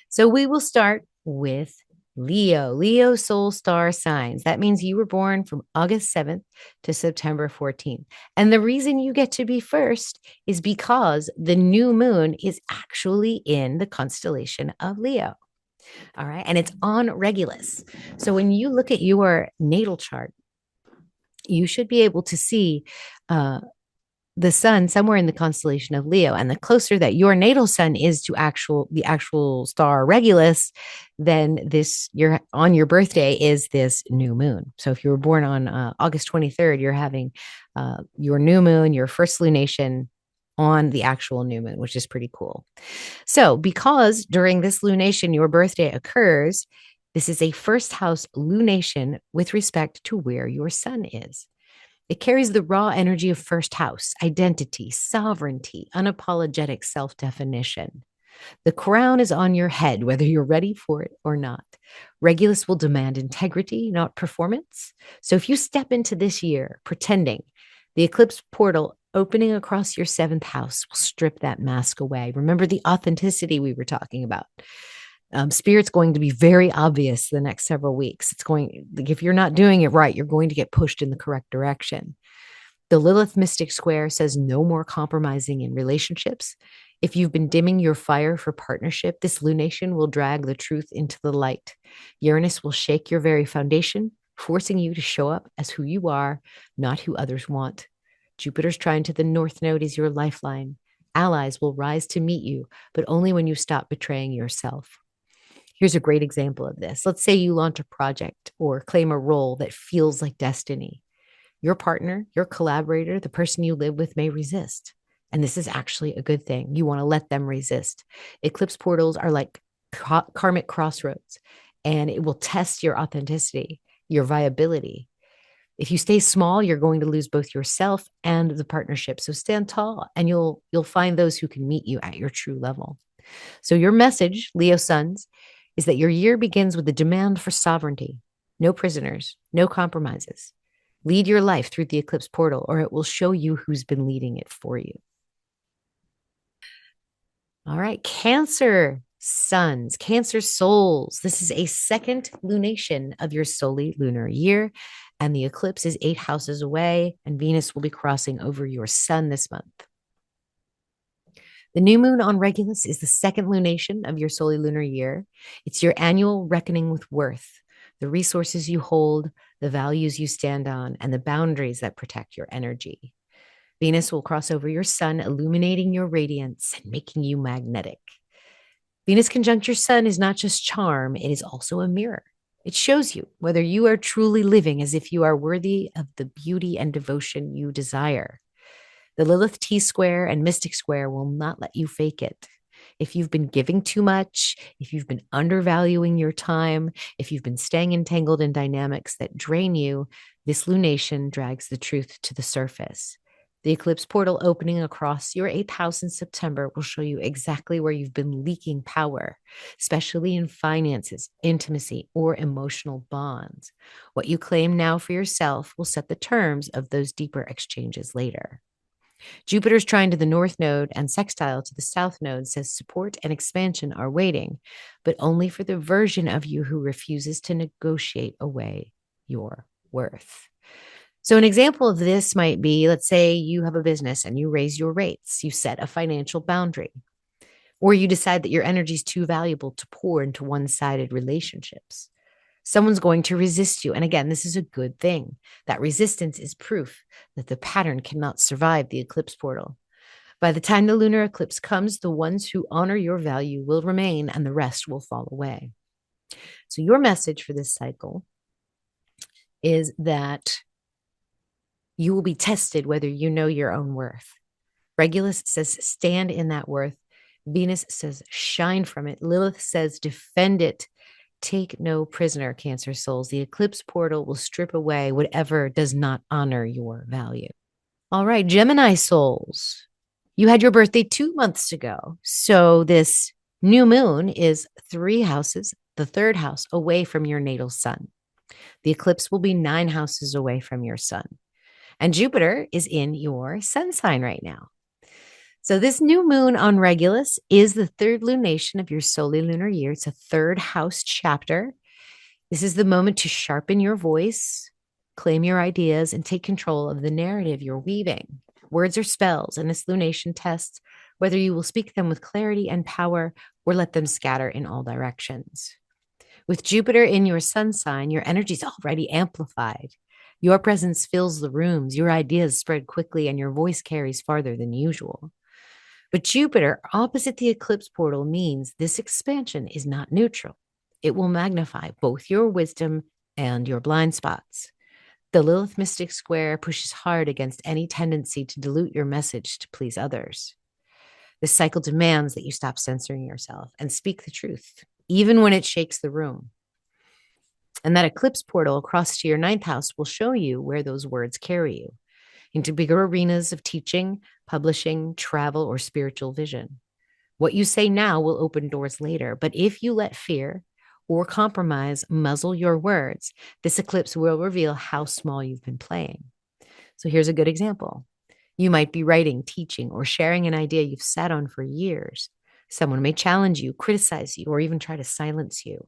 So we will start with Leo soul star signs. That means you were born from August 7th to September 14th. And the reason you get to be first is because the new moon is actually in the constellation of Leo. All right, and it's on Regulus. So when you look at your natal chart, you should be able to see the sun somewhere in the constellation of Leo. And the closer that your natal sun is to the actual star Regulus, then you're on your birthday is this new moon. So if you were born on August 23rd, you're having your new moon, your first lunation on the actual new moon, which is pretty cool. So because during this lunation, your birthday occurs, this is a first house lunation with respect to where your sun is. It carries the raw energy of first house, identity, sovereignty, unapologetic self-definition. The crown is on your head, whether you're ready for it or not. Regulus will demand integrity, not performance. So if you step into this year pretending, the eclipse portal opening across your seventh house will strip that mask away. Remember the authenticity we were talking about. Spirit's going to be very obvious the next several weeks. If you're not doing it right, you're going to get pushed in the correct direction. The Lilith mystic square says no more compromising in relationships. If you've been dimming your fire for partnership, this lunation will drag the truth into the light. Uranus will shake your very foundation, forcing you to show up as who you are, not who others want. Jupiter's trine to the North Node is your lifeline. Allies will rise to meet you, but only when you stop betraying yourself. Here's a great example of this. Let's say you launch a project or claim a role that feels like destiny. Your partner, your collaborator, the person you live with may resist. And this is actually a good thing. You want to let them resist. Eclipse portals are like karmic crossroads, and it will test your authenticity, your viability. If you stay small, you're going to lose both yourself and the partnership. So stand tall and you'll find those who can meet you at your true level. So your message, Leo Suns, is that your year begins with a demand for sovereignty. No prisoners, no compromises. Lead your life through the eclipse portal, or it will show you who's been leading it for you. All right, Cancer Suns, Cancer Souls. This is a second lunation of your solely lunar year, and the eclipse is 8 houses away, and Venus will be crossing over your sun this month. The new moon on Regulus is the second lunation of your solely lunar year. It's your annual reckoning with worth, the resources you hold, the values you stand on, and the boundaries that protect your energy. Venus will cross over your sun, illuminating your radiance and making you magnetic. Venus conjunct your sun is not just charm, it is also a mirror. It shows you whether you are truly living as if you are worthy of the beauty and devotion you desire. The Lilith T-square and Mystic square will not let you fake it. If you've been giving too much, if you've been undervaluing your time, if you've been staying entangled in dynamics that drain you, this lunation drags the truth to the surface. The eclipse portal opening across your 8th house in September will show you exactly where you've been leaking power, especially in finances, intimacy, or emotional bonds. What you claim now for yourself will set the terms of those deeper exchanges later. Jupiter's trine to the north node and sextile to the south node says support and expansion are waiting, but only for the version of you who refuses to negotiate away your worth. So an example of this might be, let's say you have a business and you raise your rates, you set a financial boundary, or you decide that your energy is too valuable to pour into one-sided relationships. Someone's going to resist you. And again, this is a good thing. That resistance is proof that the pattern cannot survive the eclipse portal. By the time the lunar eclipse comes, the ones who honor your value will remain and the rest will fall away. So your message for this cycle is that you will be tested whether you know your own worth. Regulus says stand in that worth. Venus says shine from it. Lilith says defend it. Take no prisoner, Cancer souls. The eclipse portal will strip away whatever does not honor your value. All right, Gemini souls. You had your birthday 2 months ago. So this new moon is 3 houses, the 3rd house, away from your natal sun. The eclipse will be 9 houses away from your sun. And Jupiter is in your sun sign right now. So this new moon on Regulus is the 3rd lunation of your solely lunar year. It's a 3rd house chapter. This is the moment to sharpen your voice, claim your ideas, and take control of the narrative you're weaving. Words are spells, and this lunation tests whether you will speak them with clarity and power or let them scatter in all directions. With Jupiter in your sun sign, your energy is already amplified. Your presence fills the rooms, your ideas spread quickly, and your voice carries farther than usual. But Jupiter opposite the eclipse portal means this expansion is not neutral. It will magnify both your wisdom and your blind spots. The Lilith Mystic Square pushes hard against any tendency to dilute your message to please others. This cycle demands that you stop censoring yourself and speak the truth, even when it shakes the room. And that eclipse portal across to your 9th house will show you where those words carry you into bigger arenas of teaching, publishing, travel, or spiritual vision. What you say now will open doors later, but if you let fear or compromise muzzle your words, this eclipse will reveal how small you've been playing. So here's a good example. You might be writing, teaching, or sharing an idea you've sat on for years. Someone may challenge you, criticize you, or even try to silence you.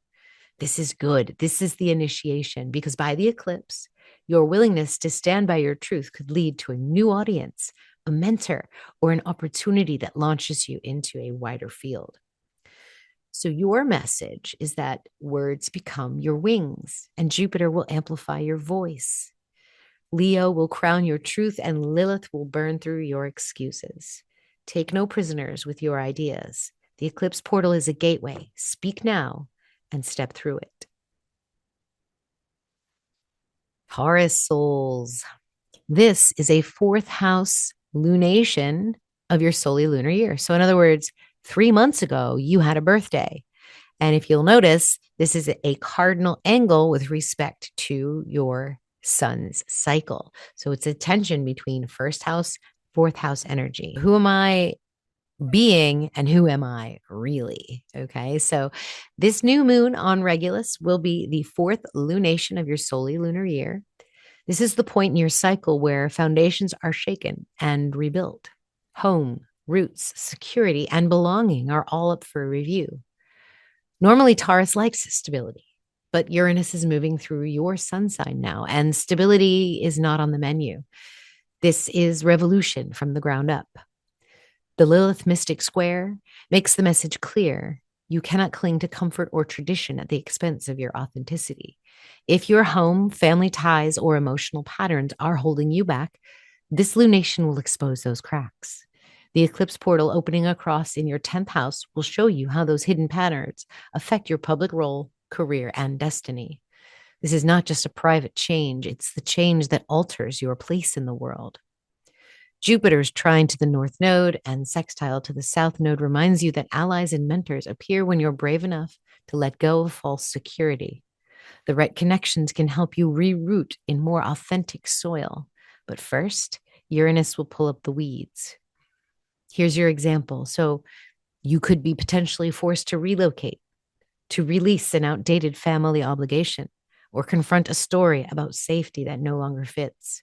This is good. This is the initiation, because by the eclipse, your willingness to stand by your truth could lead to a new audience, a mentor, or an opportunity that launches you into a wider field. So your message is that words become your wings, and Jupiter will amplify your voice. Leo will crown your truth, and Lilith will burn through your excuses. Take no prisoners with your ideas. The eclipse portal is a gateway. Speak now and step through it. Taurus souls. This is a 4th house lunation of your solely lunar year. So in other words, 3 months ago, you had a birthday. And if you'll notice, this is a cardinal angle with respect to your sun's cycle. So it's a tension between first house, fourth house energy. Who am I being and who am I really? Okay, so this new moon on Regulus will be the fourth lunation of your solar lunar year. This is the point in your cycle where foundations are shaken and rebuilt. Home, roots, security, and belonging are all up for review. Normally, Taurus likes stability, but Uranus is moving through your sun sign now, and stability is not on the menu. This is revolution from the ground up. The Lilith mystic square makes the message clear. You cannot cling to comfort or tradition at the expense of your authenticity. If your home, family ties, or emotional patterns are holding you back, this lunation will expose those cracks. The eclipse portal opening across in your 10th house will show you how those hidden patterns affect your public role, career, and destiny. This is not just a private change, it's the change that alters your place in the world. Jupiter's trine to the north node and sextile to the south node reminds you that allies and mentors appear when you're brave enough to let go of false security. The right connections can help you reroot in more authentic soil. But first, Uranus will pull up the weeds. Here's your example. So you could be potentially forced to relocate, to release an outdated family obligation, or confront a story about safety that no longer fits.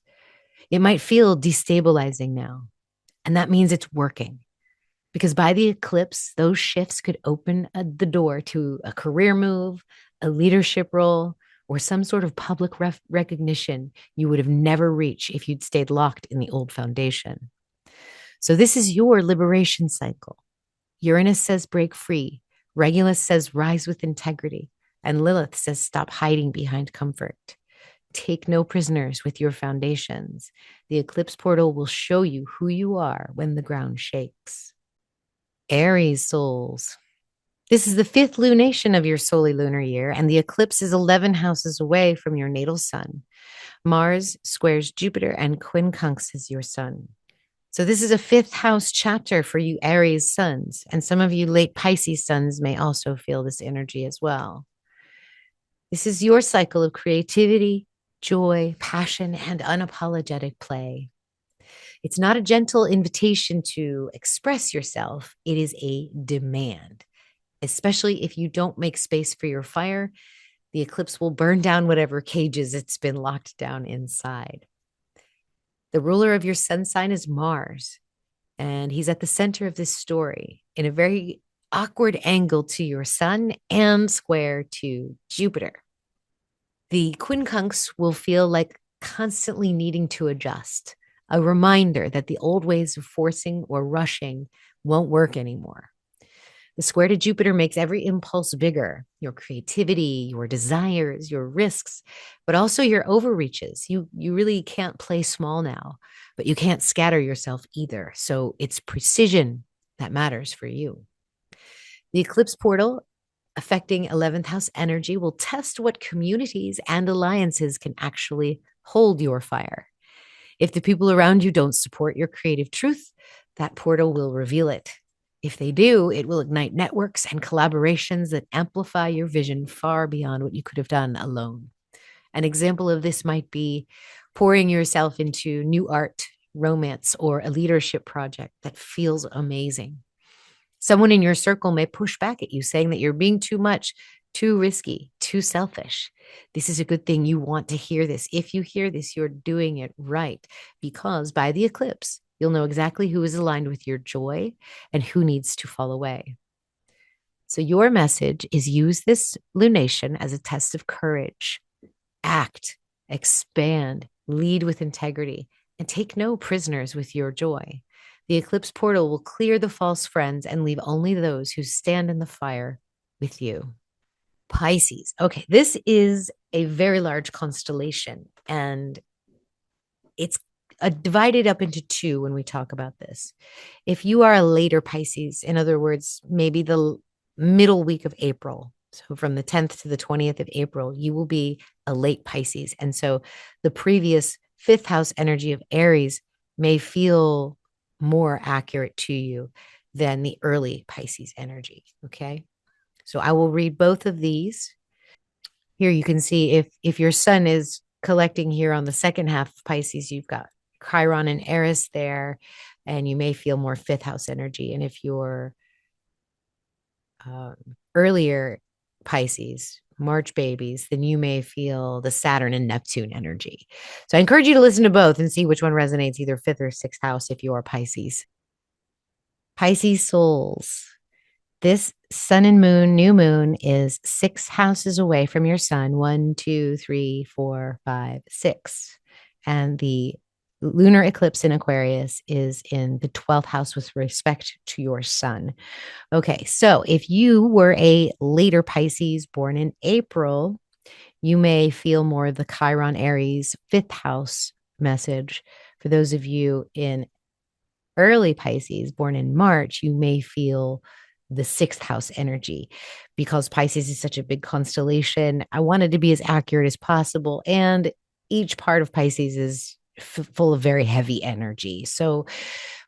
It might feel destabilizing now, and that means it's working. Because by the eclipse, those shifts could open the door to a career move, a leadership role, or some sort of public recognition you would have never reached if you'd stayed locked in the old foundation. So this is your liberation cycle. Uranus says break free. Regulus says rise with integrity. And Lilith says stop hiding behind comfort. Take no prisoners with your foundations. The eclipse portal will show you who you are when the ground shakes. Aries souls. This is the fifth lunation of your solar lunar year, and the eclipse is 11 houses away from your natal sun. Mars squares Jupiter and quincunxes your sun. So this is a fifth house chapter for you Aries suns, and some of you late Pisces suns may also feel this energy as well. This is your cycle of creativity, joy, passion, and unapologetic play. It's not a gentle invitation to express yourself. It is a demand, especially if you don't make space for your fire. The eclipse will burn down whatever cages it's been locked down inside. The ruler of your sun sign is Mars, and he's at the center of this story in a very awkward angle to your sun and square to Jupiter. The quincunx will feel like constantly needing to adjust, a reminder that the old ways of forcing or rushing won't work anymore. The square to Jupiter makes every impulse bigger, your creativity, your desires, your risks, but also your overreaches. You really can't play small now, but you can't scatter yourself either. So it's precision that matters for you. The eclipse portal affecting 11th house energy will test what communities and alliances can actually hold your fire. If the people around you don't support your creative truth, that portal will reveal it. If they do, it will ignite networks and collaborations that amplify your vision far beyond what you could have done alone. An example of this might be pouring yourself into new art, romance, or a leadership project that feels amazing. Someone in your circle may push back at you, saying that you're being too much, too risky, too selfish. This is a good thing. You want to hear this. If you hear this, you're doing it right, because by the eclipse, you'll know exactly who is aligned with your joy and who needs to fall away. So your message is use this lunation as a test of courage. Act, expand, lead with integrity, and take no prisoners with your joy. The eclipse portal will clear the false friends and leave only those who stand in the fire with you. Pisces. Okay, this is a very large constellation, and it's divided up into two when we talk about this. If you are a later Pisces, in other words, maybe the middle week of April, so from the 10th to the 20th of April, you will be a late Pisces. And so the previous fifth house energy of Aries may feel more accurate to you than the early Pisces energy. Okay. So I will read both of these. Here you can see if your sun is collecting here on the second half of Pisces. You've got Chiron and Eris there, and you may feel more fifth house energy. And if you're earlier Pisces, March babies, then you may feel the Saturn and Neptune energy. So I encourage you to listen to both and see which one resonates, either fifth or sixth house if you are Pisces. Pisces souls. This sun and moon, new moon, is 6 houses away from your sun. 1, 2, 3, 4, 5, 6. And the lunar eclipse in Aquarius is in the 12th house with respect to your sun. Okay, so if you were a later Pisces born in April, you may feel more the Chiron Aries 5th house message. For those of you in early Pisces born in March, you may feel the 6th house energy. Because Pisces is such a big constellation, I wanted to be as accurate as possible. And each part of Pisces is full of very heavy energy. So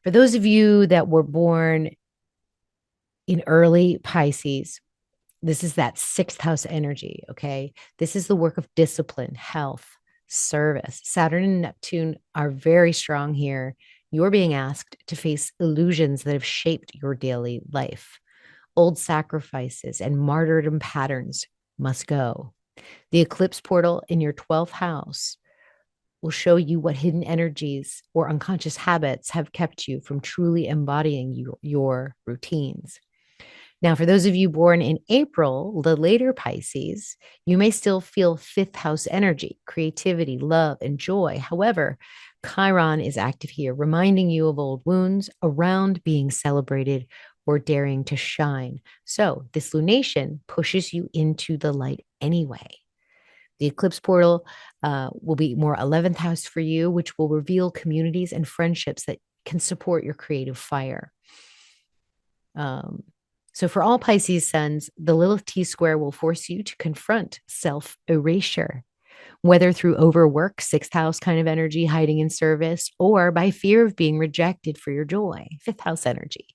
for those of you that were born in early Pisces, this is that 6th house energy. Okay. This is the work of discipline, health, service. Saturn and Neptune are very strong here. You're being asked to face illusions that have shaped your daily life. Old sacrifices and martyrdom patterns must go. The eclipse portal in your 12th house will show you what hidden energies or unconscious habits have kept you from truly embodying your routines. Now, for those of you born in April, the later Pisces, you may still feel 5th house energy, creativity, love, and joy. However, Chiron is active here, reminding you of old wounds around being celebrated or daring to shine. So this lunation pushes you into the light anyway. The eclipse portal will be more 11th house for you, which will reveal communities and friendships that can support your creative fire. So for all Pisces suns, the Lilith T-square will force you to confront self-erasure, whether through overwork, 6th house kind of energy, hiding in service, or by fear of being rejected for your joy, 5th house energy.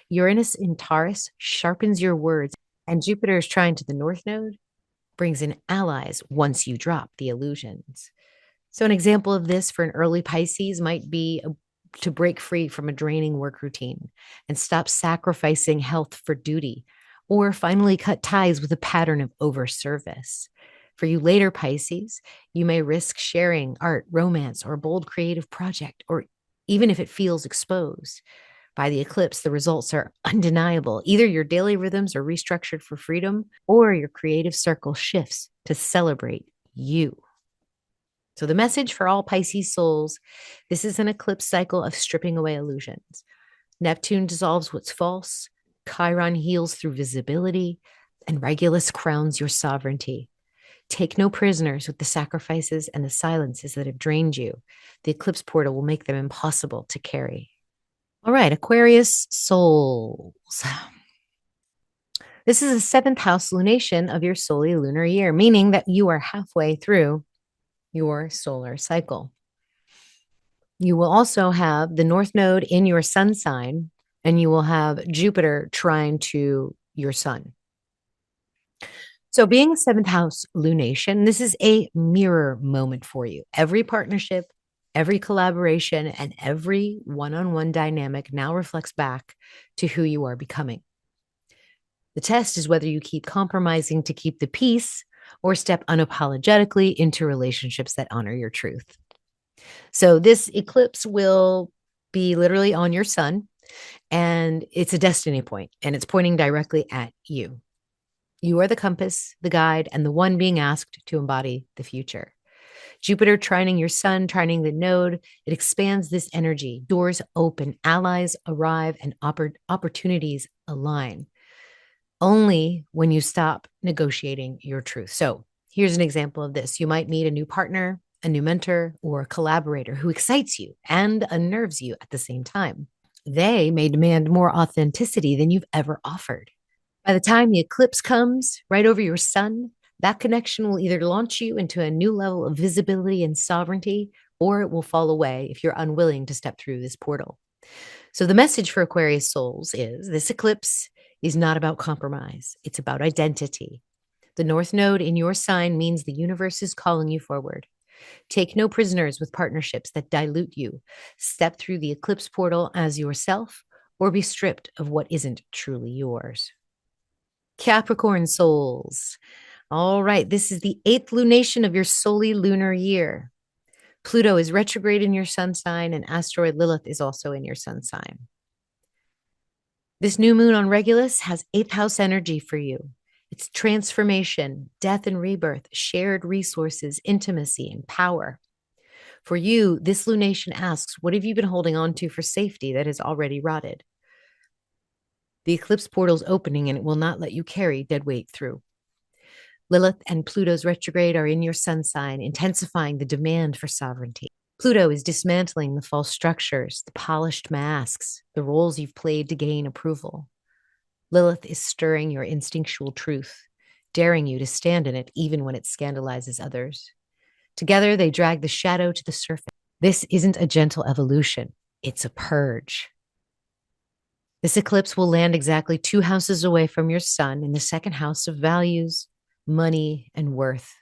Uranus in Taurus sharpens your words, and Jupiter is trine to the North Node, brings in allies once you drop the illusions. So an example of this for an early Pisces might be to break free from a draining work routine and stop sacrificing health for duty, or finally cut ties with a pattern of overservice. For you later Pisces, you may risk sharing art, romance, or a bold creative project, or even if it feels exposed. By the eclipse, the results are undeniable. Either your daily rhythms are restructured for freedom, or your creative circle shifts to celebrate you. So the message for all Pisces souls, this is an eclipse cycle of stripping away illusions. Neptune dissolves what's false, Chiron heals through visibility, and Regulus crowns your sovereignty. Take no prisoners with the sacrifices and the silences that have drained you. The eclipse portal will make them impossible to carry. All right, Aquarius souls. This is a 7th house lunation of your solar lunar year, meaning that you are halfway through your solar cycle. You will also have the North Node in your sun sign, and you will have Jupiter trine to your sun. So being a 7th house lunation, this is a mirror moment for you. Every partnership, every collaboration, and every one-on-one dynamic now reflects back to who you are becoming. The test is whether you keep compromising to keep the peace or step unapologetically into relationships that honor your truth. So this eclipse will be literally on your sun, and it's a destiny point, and it's pointing directly at you. You are the compass, the guide, and the one being asked to embody the future. Jupiter trining your sun, trining the node, it expands this energy. Doors open, allies arrive, and opportunities align. Only when you stop negotiating your truth. So here's an example of this. You might meet a new partner, a new mentor, or a collaborator who excites you and unnerves you at the same time. They may demand more authenticity than you've ever offered. By the time the eclipse comes right over your sun, that connection will either launch you into a new level of visibility and sovereignty, or it will fall away if you're unwilling to step through this portal. So the message for Aquarius souls is this eclipse is not about compromise. It's about identity. The North Node in your sign means the universe is calling you forward. Take no prisoners with partnerships that dilute you. Step through the eclipse portal as yourself, or be stripped of what isn't truly yours. Capricorn souls. All right, this is the 8th lunation of your solely lunar year. Pluto is retrograde in your sun sign, and asteroid Lilith is also in your sun sign. This new moon on Regulus has 8th house energy for you. It's transformation, death and rebirth, shared resources, intimacy, and power. For you, this lunation asks, what have you been holding on to for safety that has already rotted? The eclipse portal's opening, and it will not let you carry dead weight through. Lilith and Pluto's retrograde are in your sun sign, intensifying the demand for sovereignty. Pluto is dismantling the false structures, the polished masks, the roles you've played to gain approval. Lilith is stirring your instinctual truth, daring you to stand in it even when it scandalizes others. Together, they drag the shadow to the surface. This isn't a gentle evolution. It's a purge. This eclipse will land exactly 2 houses away from your sun in the 2nd house of values, money, and worth.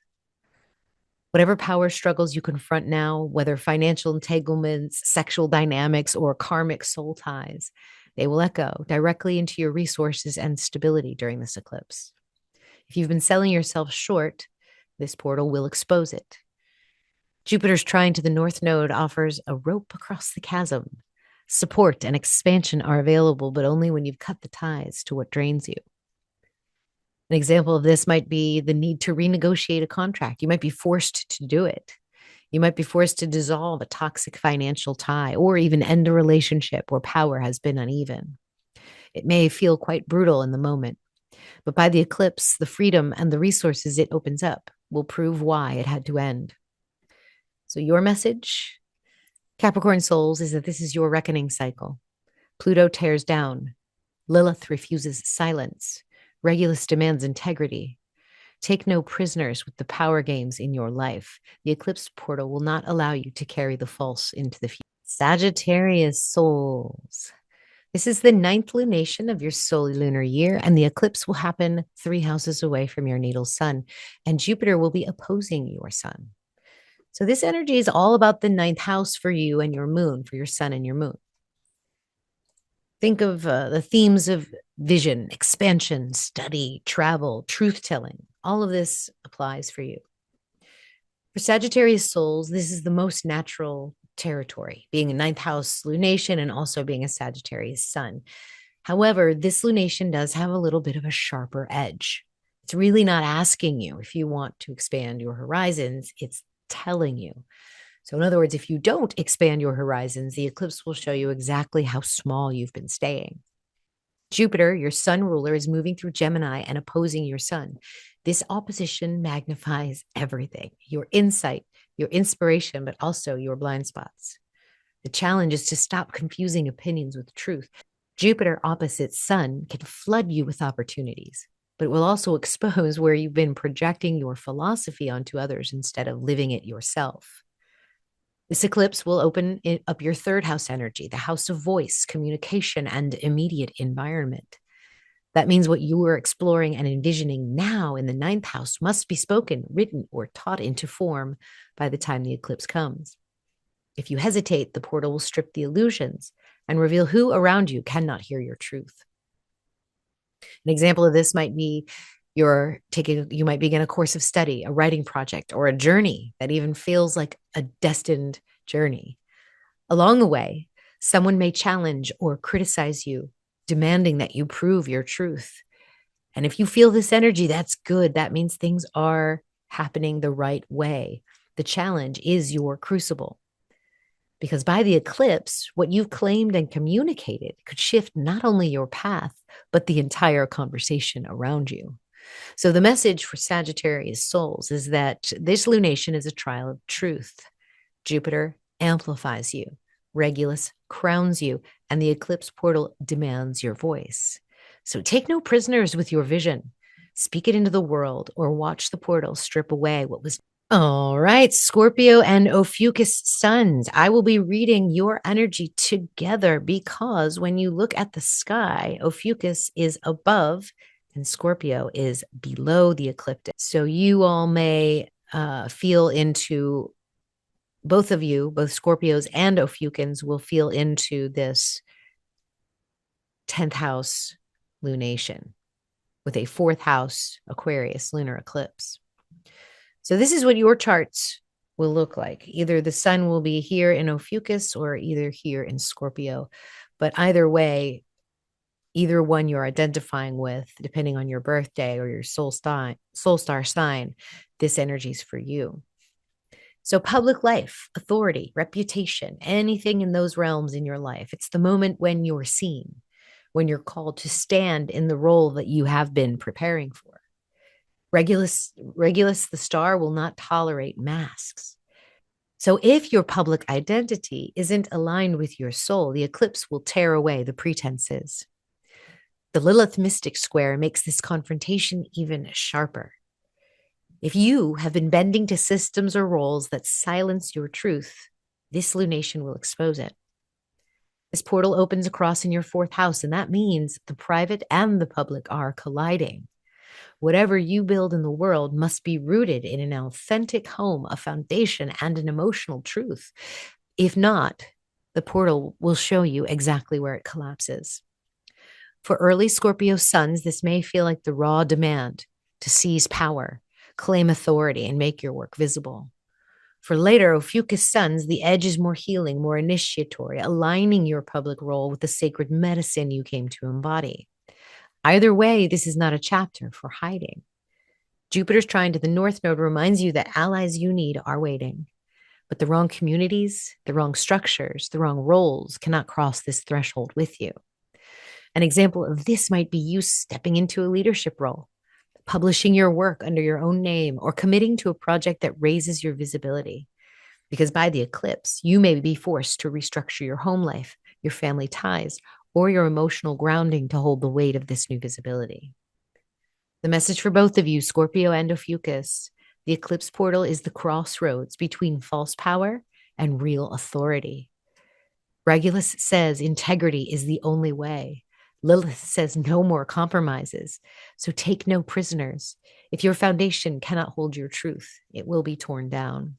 Whatever power struggles you confront now, whether financial entanglements, sexual dynamics, or karmic soul ties, they will echo directly into your resources and stability during this eclipse. If you've been selling yourself short, this portal will expose it. Jupiter's trine to the North Node offers a rope across the chasm. Support and expansion are available, but only when you've cut the ties to what drains you. An example of this might be the need to renegotiate a contract. You might be forced to do it. You might be forced to dissolve a toxic financial tie or even end a relationship where power has been uneven. It may feel quite brutal in the moment, but by the eclipse, the freedom and the resources it opens up will prove why it had to end. So your message, Capricorn souls, is that this is your reckoning cycle. Pluto tears down. Lilith refuses silence. Regulus demands integrity. Take no prisoners with the power games in your life. The eclipse portal will not allow you to carry the false into the future. Sagittarius souls. This is the 9th lunation of your solar lunar year, and the eclipse will happen 3 houses away from your natal sun, and Jupiter will be opposing your sun. So this energy is all about the 9th house for you and your moon, for your sun and your moon. Think of the themes of vision, expansion, study, travel, truth-telling. All of this applies for you. For Sagittarius souls, this is the most natural territory, being a 9th house lunation and also being a Sagittarius sun. However, this lunation does have a little bit of a sharper edge. It's really not asking you if you want to expand your horizons. It's telling you. So in other words, if you don't expand your horizons, the eclipse will show you exactly how small you've been staying. Jupiter, your sun ruler, is moving through Gemini and opposing your sun. This opposition magnifies everything, your insight, your inspiration, but also your blind spots. The challenge is to stop confusing opinions with truth. Jupiter opposite sun can flood you with opportunities, but it will also expose where you've been projecting your philosophy onto others instead of living it yourself. This eclipse will open up your 3rd house energy, the house of voice, communication, and immediate environment. That means what you are exploring and envisioning now in the 9th house must be spoken, written, or taught into form by the time the eclipse comes. If you hesitate, the portal will strip the illusions and reveal who around you cannot hear your truth. An example of this might be you might begin a course of study, a writing project, or a journey that even feels like a destined journey. Along the way, someone may challenge or criticize you, demanding that you prove your truth. And if you feel this energy, that's good. That means things are happening the right way. The challenge is your crucible. Because by the eclipse, what you've claimed and communicated could shift not only your path, but the entire conversation around you. So the message for Sagittarius souls is that this lunation is a trial of truth. Jupiter amplifies you. Regulus crowns you, and the eclipse portal demands your voice. So take no prisoners with your vision. Speak it into the world, or watch the portal strip away what was. All right, Scorpio and Ophiuchus suns. I will be reading your energy together because when you look at the sky, Ophiuchus is above and Scorpio is below the ecliptic. So you all may feel into both of you, both Scorpios and Ophiuchans, will feel into this 10th house lunation with a 4th house Aquarius lunar eclipse. So this is what your charts will look like. Either the sun will be here in Ophiuchus or either here in Scorpio. But either way, either one you're identifying with, depending on your birthday or your soul star sign, this energy is for you. So public life, authority, reputation, anything in those realms in your life, it's the moment when you're seen, when you're called to stand in the role that you have been preparing for. Regulus the star will not tolerate masks. So if your public identity isn't aligned with your soul, the eclipse will tear away the pretenses. The Lilith mystic square makes this confrontation even sharper. If you have been bending to systems or roles that silence your truth, this lunation will expose it. This portal opens across in your 4th house, and that means the private and the public are colliding. Whatever you build in the world must be rooted in an authentic home, a foundation, and an emotional truth. If not, the portal will show you exactly where it collapses. For early Scorpio suns, this may feel like the raw demand to seize power, claim authority, and make your work visible. For later Ophiuchus suns, the edge is more healing, more initiatory, aligning your public role with the sacred medicine you came to embody. Either way, this is not a chapter for hiding. Jupiter's trine to the North Node reminds you that allies you need are waiting. But the wrong communities, the wrong structures, the wrong roles cannot cross this threshold with you. An example of this might be you stepping into a leadership role, publishing your work under your own name, or committing to a project that raises your visibility. Because by the eclipse, you may be forced to restructure your home life, your family ties, or your emotional grounding to hold the weight of this new visibility. The message for both of you, Scorpio and Ophiuchus, the eclipse portal is the crossroads between false power and real authority. Regulus says integrity is the only way. Lilith says no more compromises. So take no prisoners. If your foundation cannot hold your truth, it will be torn down.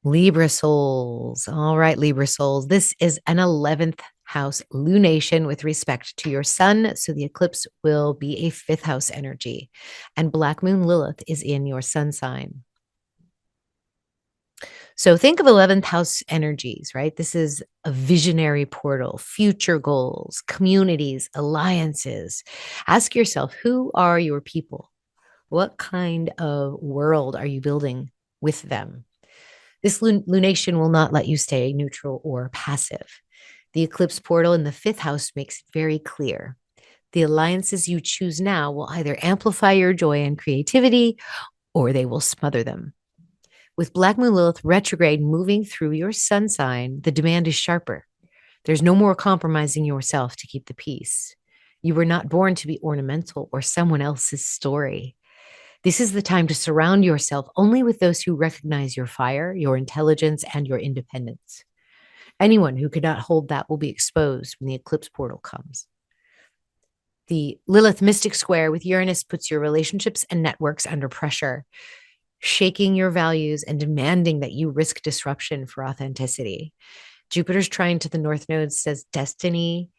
Libra souls. All right, Libra souls. This is an 11th house lunation with respect to your sun. So the eclipse will be a 5th house energy. And Black Moon Lilith is in your sun sign. So think of 11th house energies, right? This is a visionary portal, future goals, communities, alliances. Ask yourself, who are your people? What kind of world are you building with them? This lunation will not let you stay neutral or passive. The eclipse portal in the 5th house makes it very clear. The alliances you choose now will either amplify your joy and creativity, or they will smother them. With Black Moon Lilith retrograde moving through your sun sign, the demand is sharper. There's no more compromising yourself to keep the peace. You were not born to be ornamental or someone else's story. This is the time to surround yourself only with those who recognize your fire, your intelligence, and your independence. Anyone who cannot hold that will be exposed when the eclipse portal comes. The Lilith mystic square with Uranus puts your relationships and networks under pressure, shaking your values and demanding that you risk disruption for authenticity. Jupiter's trine to the North Node says destiny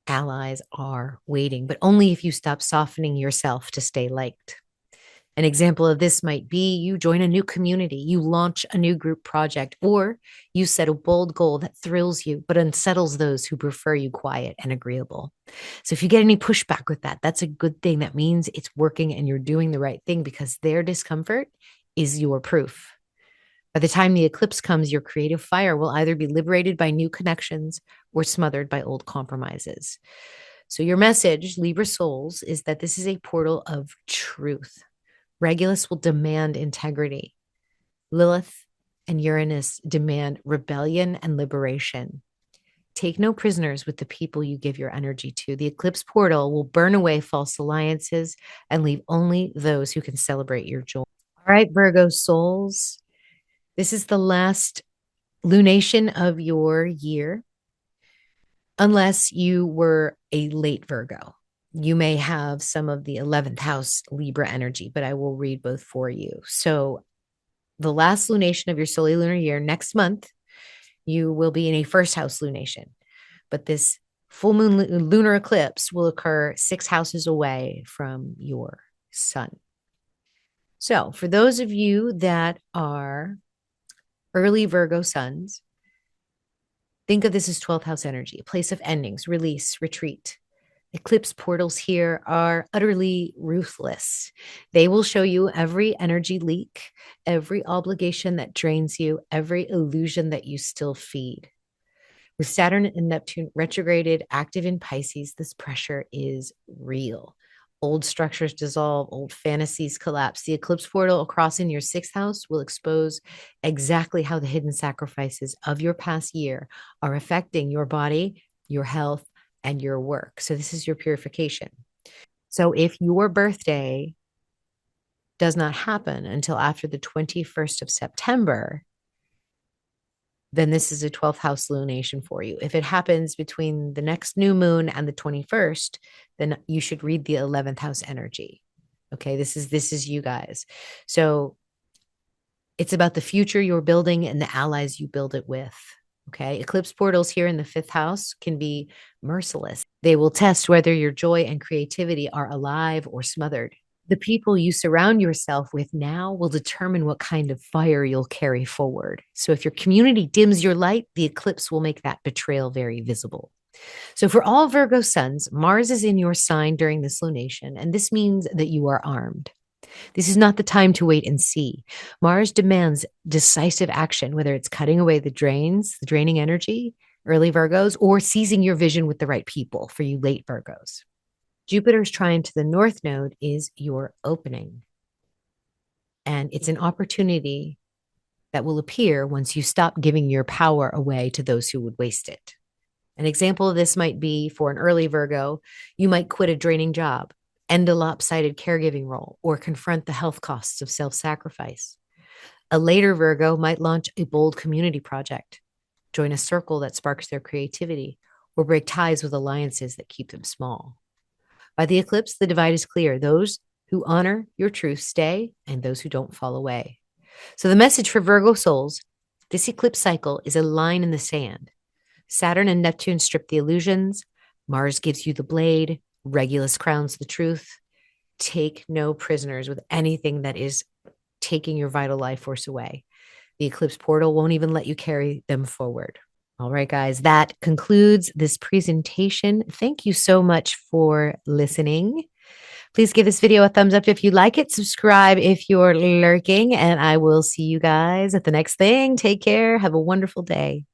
allies are waiting, but only if you stop softening yourself to stay liked. An example of this might be you join a new community, you launch a new group project, or you set a bold goal that thrills you but unsettles those who prefer you quiet and agreeable. So if you get any pushback with that, that's a good thing. That means it's working and you're doing the right thing, because their discomfort is your proof. By the time the eclipse comes, your creative fire will either be liberated by new connections or smothered by old compromises. So your message, Libra souls, is that this is a portal of truth. Regulus will demand integrity. Lilith and Uranus demand rebellion and liberation. Take no prisoners with the people you give your energy to. The eclipse portal will burn away false alliances and leave only those who can celebrate your joy. All right, Virgo souls, this is the last lunation of your year, unless you were a late Virgo. You may have some of the 11th house Libra energy, but I will read both for you. So the last lunation of your solar lunar year next month, you will be in a first house lunation. But this full moon lunar eclipse will occur 6 houses away from your sun. So, for those of you that are early Virgo suns, think of this as 12th house energy, a place of endings, release, retreat. Eclipse portals here are utterly ruthless. They will show you every energy leak, every obligation that drains you, every illusion that you still feed. With Saturn and Neptune retrograded, active in Pisces, this pressure is real. Old structures dissolve, old fantasies collapse. The eclipse portal across in your 6th house will expose exactly how the hidden sacrifices of your past year are affecting your body, your health, and your work. So this is your purification. So if your birthday does not happen until after the 21st of September, then this is a 12th house lunation for you. If it happens between the next new moon and the 21st, then you should read the 11th house energy. Okay, this is you guys. So it's about the future you're building and the allies you build it with. Okay, eclipse portals here in the 5th house can be merciless. They will test whether your joy and creativity are alive or smothered. The people you surround yourself with now will determine what kind of fire you'll carry forward. So if your community dims your light, the eclipse will make that betrayal very visible. So for all Virgo suns, Mars is in your sign during this lunation, and this means that you are armed. This is not the time to wait and see. Mars demands decisive action, whether it's cutting away the drains, the draining energy, early Virgos, or seizing your vision with the right people for you late Virgos. Jupiter's trine to the North Node is your opening. And it's an opportunity that will appear once you stop giving your power away to those who would waste it. An example of this might be for an early Virgo, you might quit a draining job, end a lopsided caregiving role, or confront the health costs of self-sacrifice. A later Virgo might launch a bold community project, join a circle that sparks their creativity, or break ties with alliances that keep them small. By the eclipse, the divide is clear. Those who honor your truth stay, and those who don't fall away. So the message for Virgo souls, this eclipse cycle is a line in the sand. Saturn and Neptune strip the illusions. Mars gives you the blade. Regulus crowns the truth. Take no prisoners with anything that is taking your vital life force away. The eclipse portal won't even let you carry them forward. All right, guys, that concludes this presentation. Thank you so much for listening. Please give this video a thumbs up if you like it. Subscribe if you're lurking, and I will see you guys at the next thing. Take care. Have a wonderful day.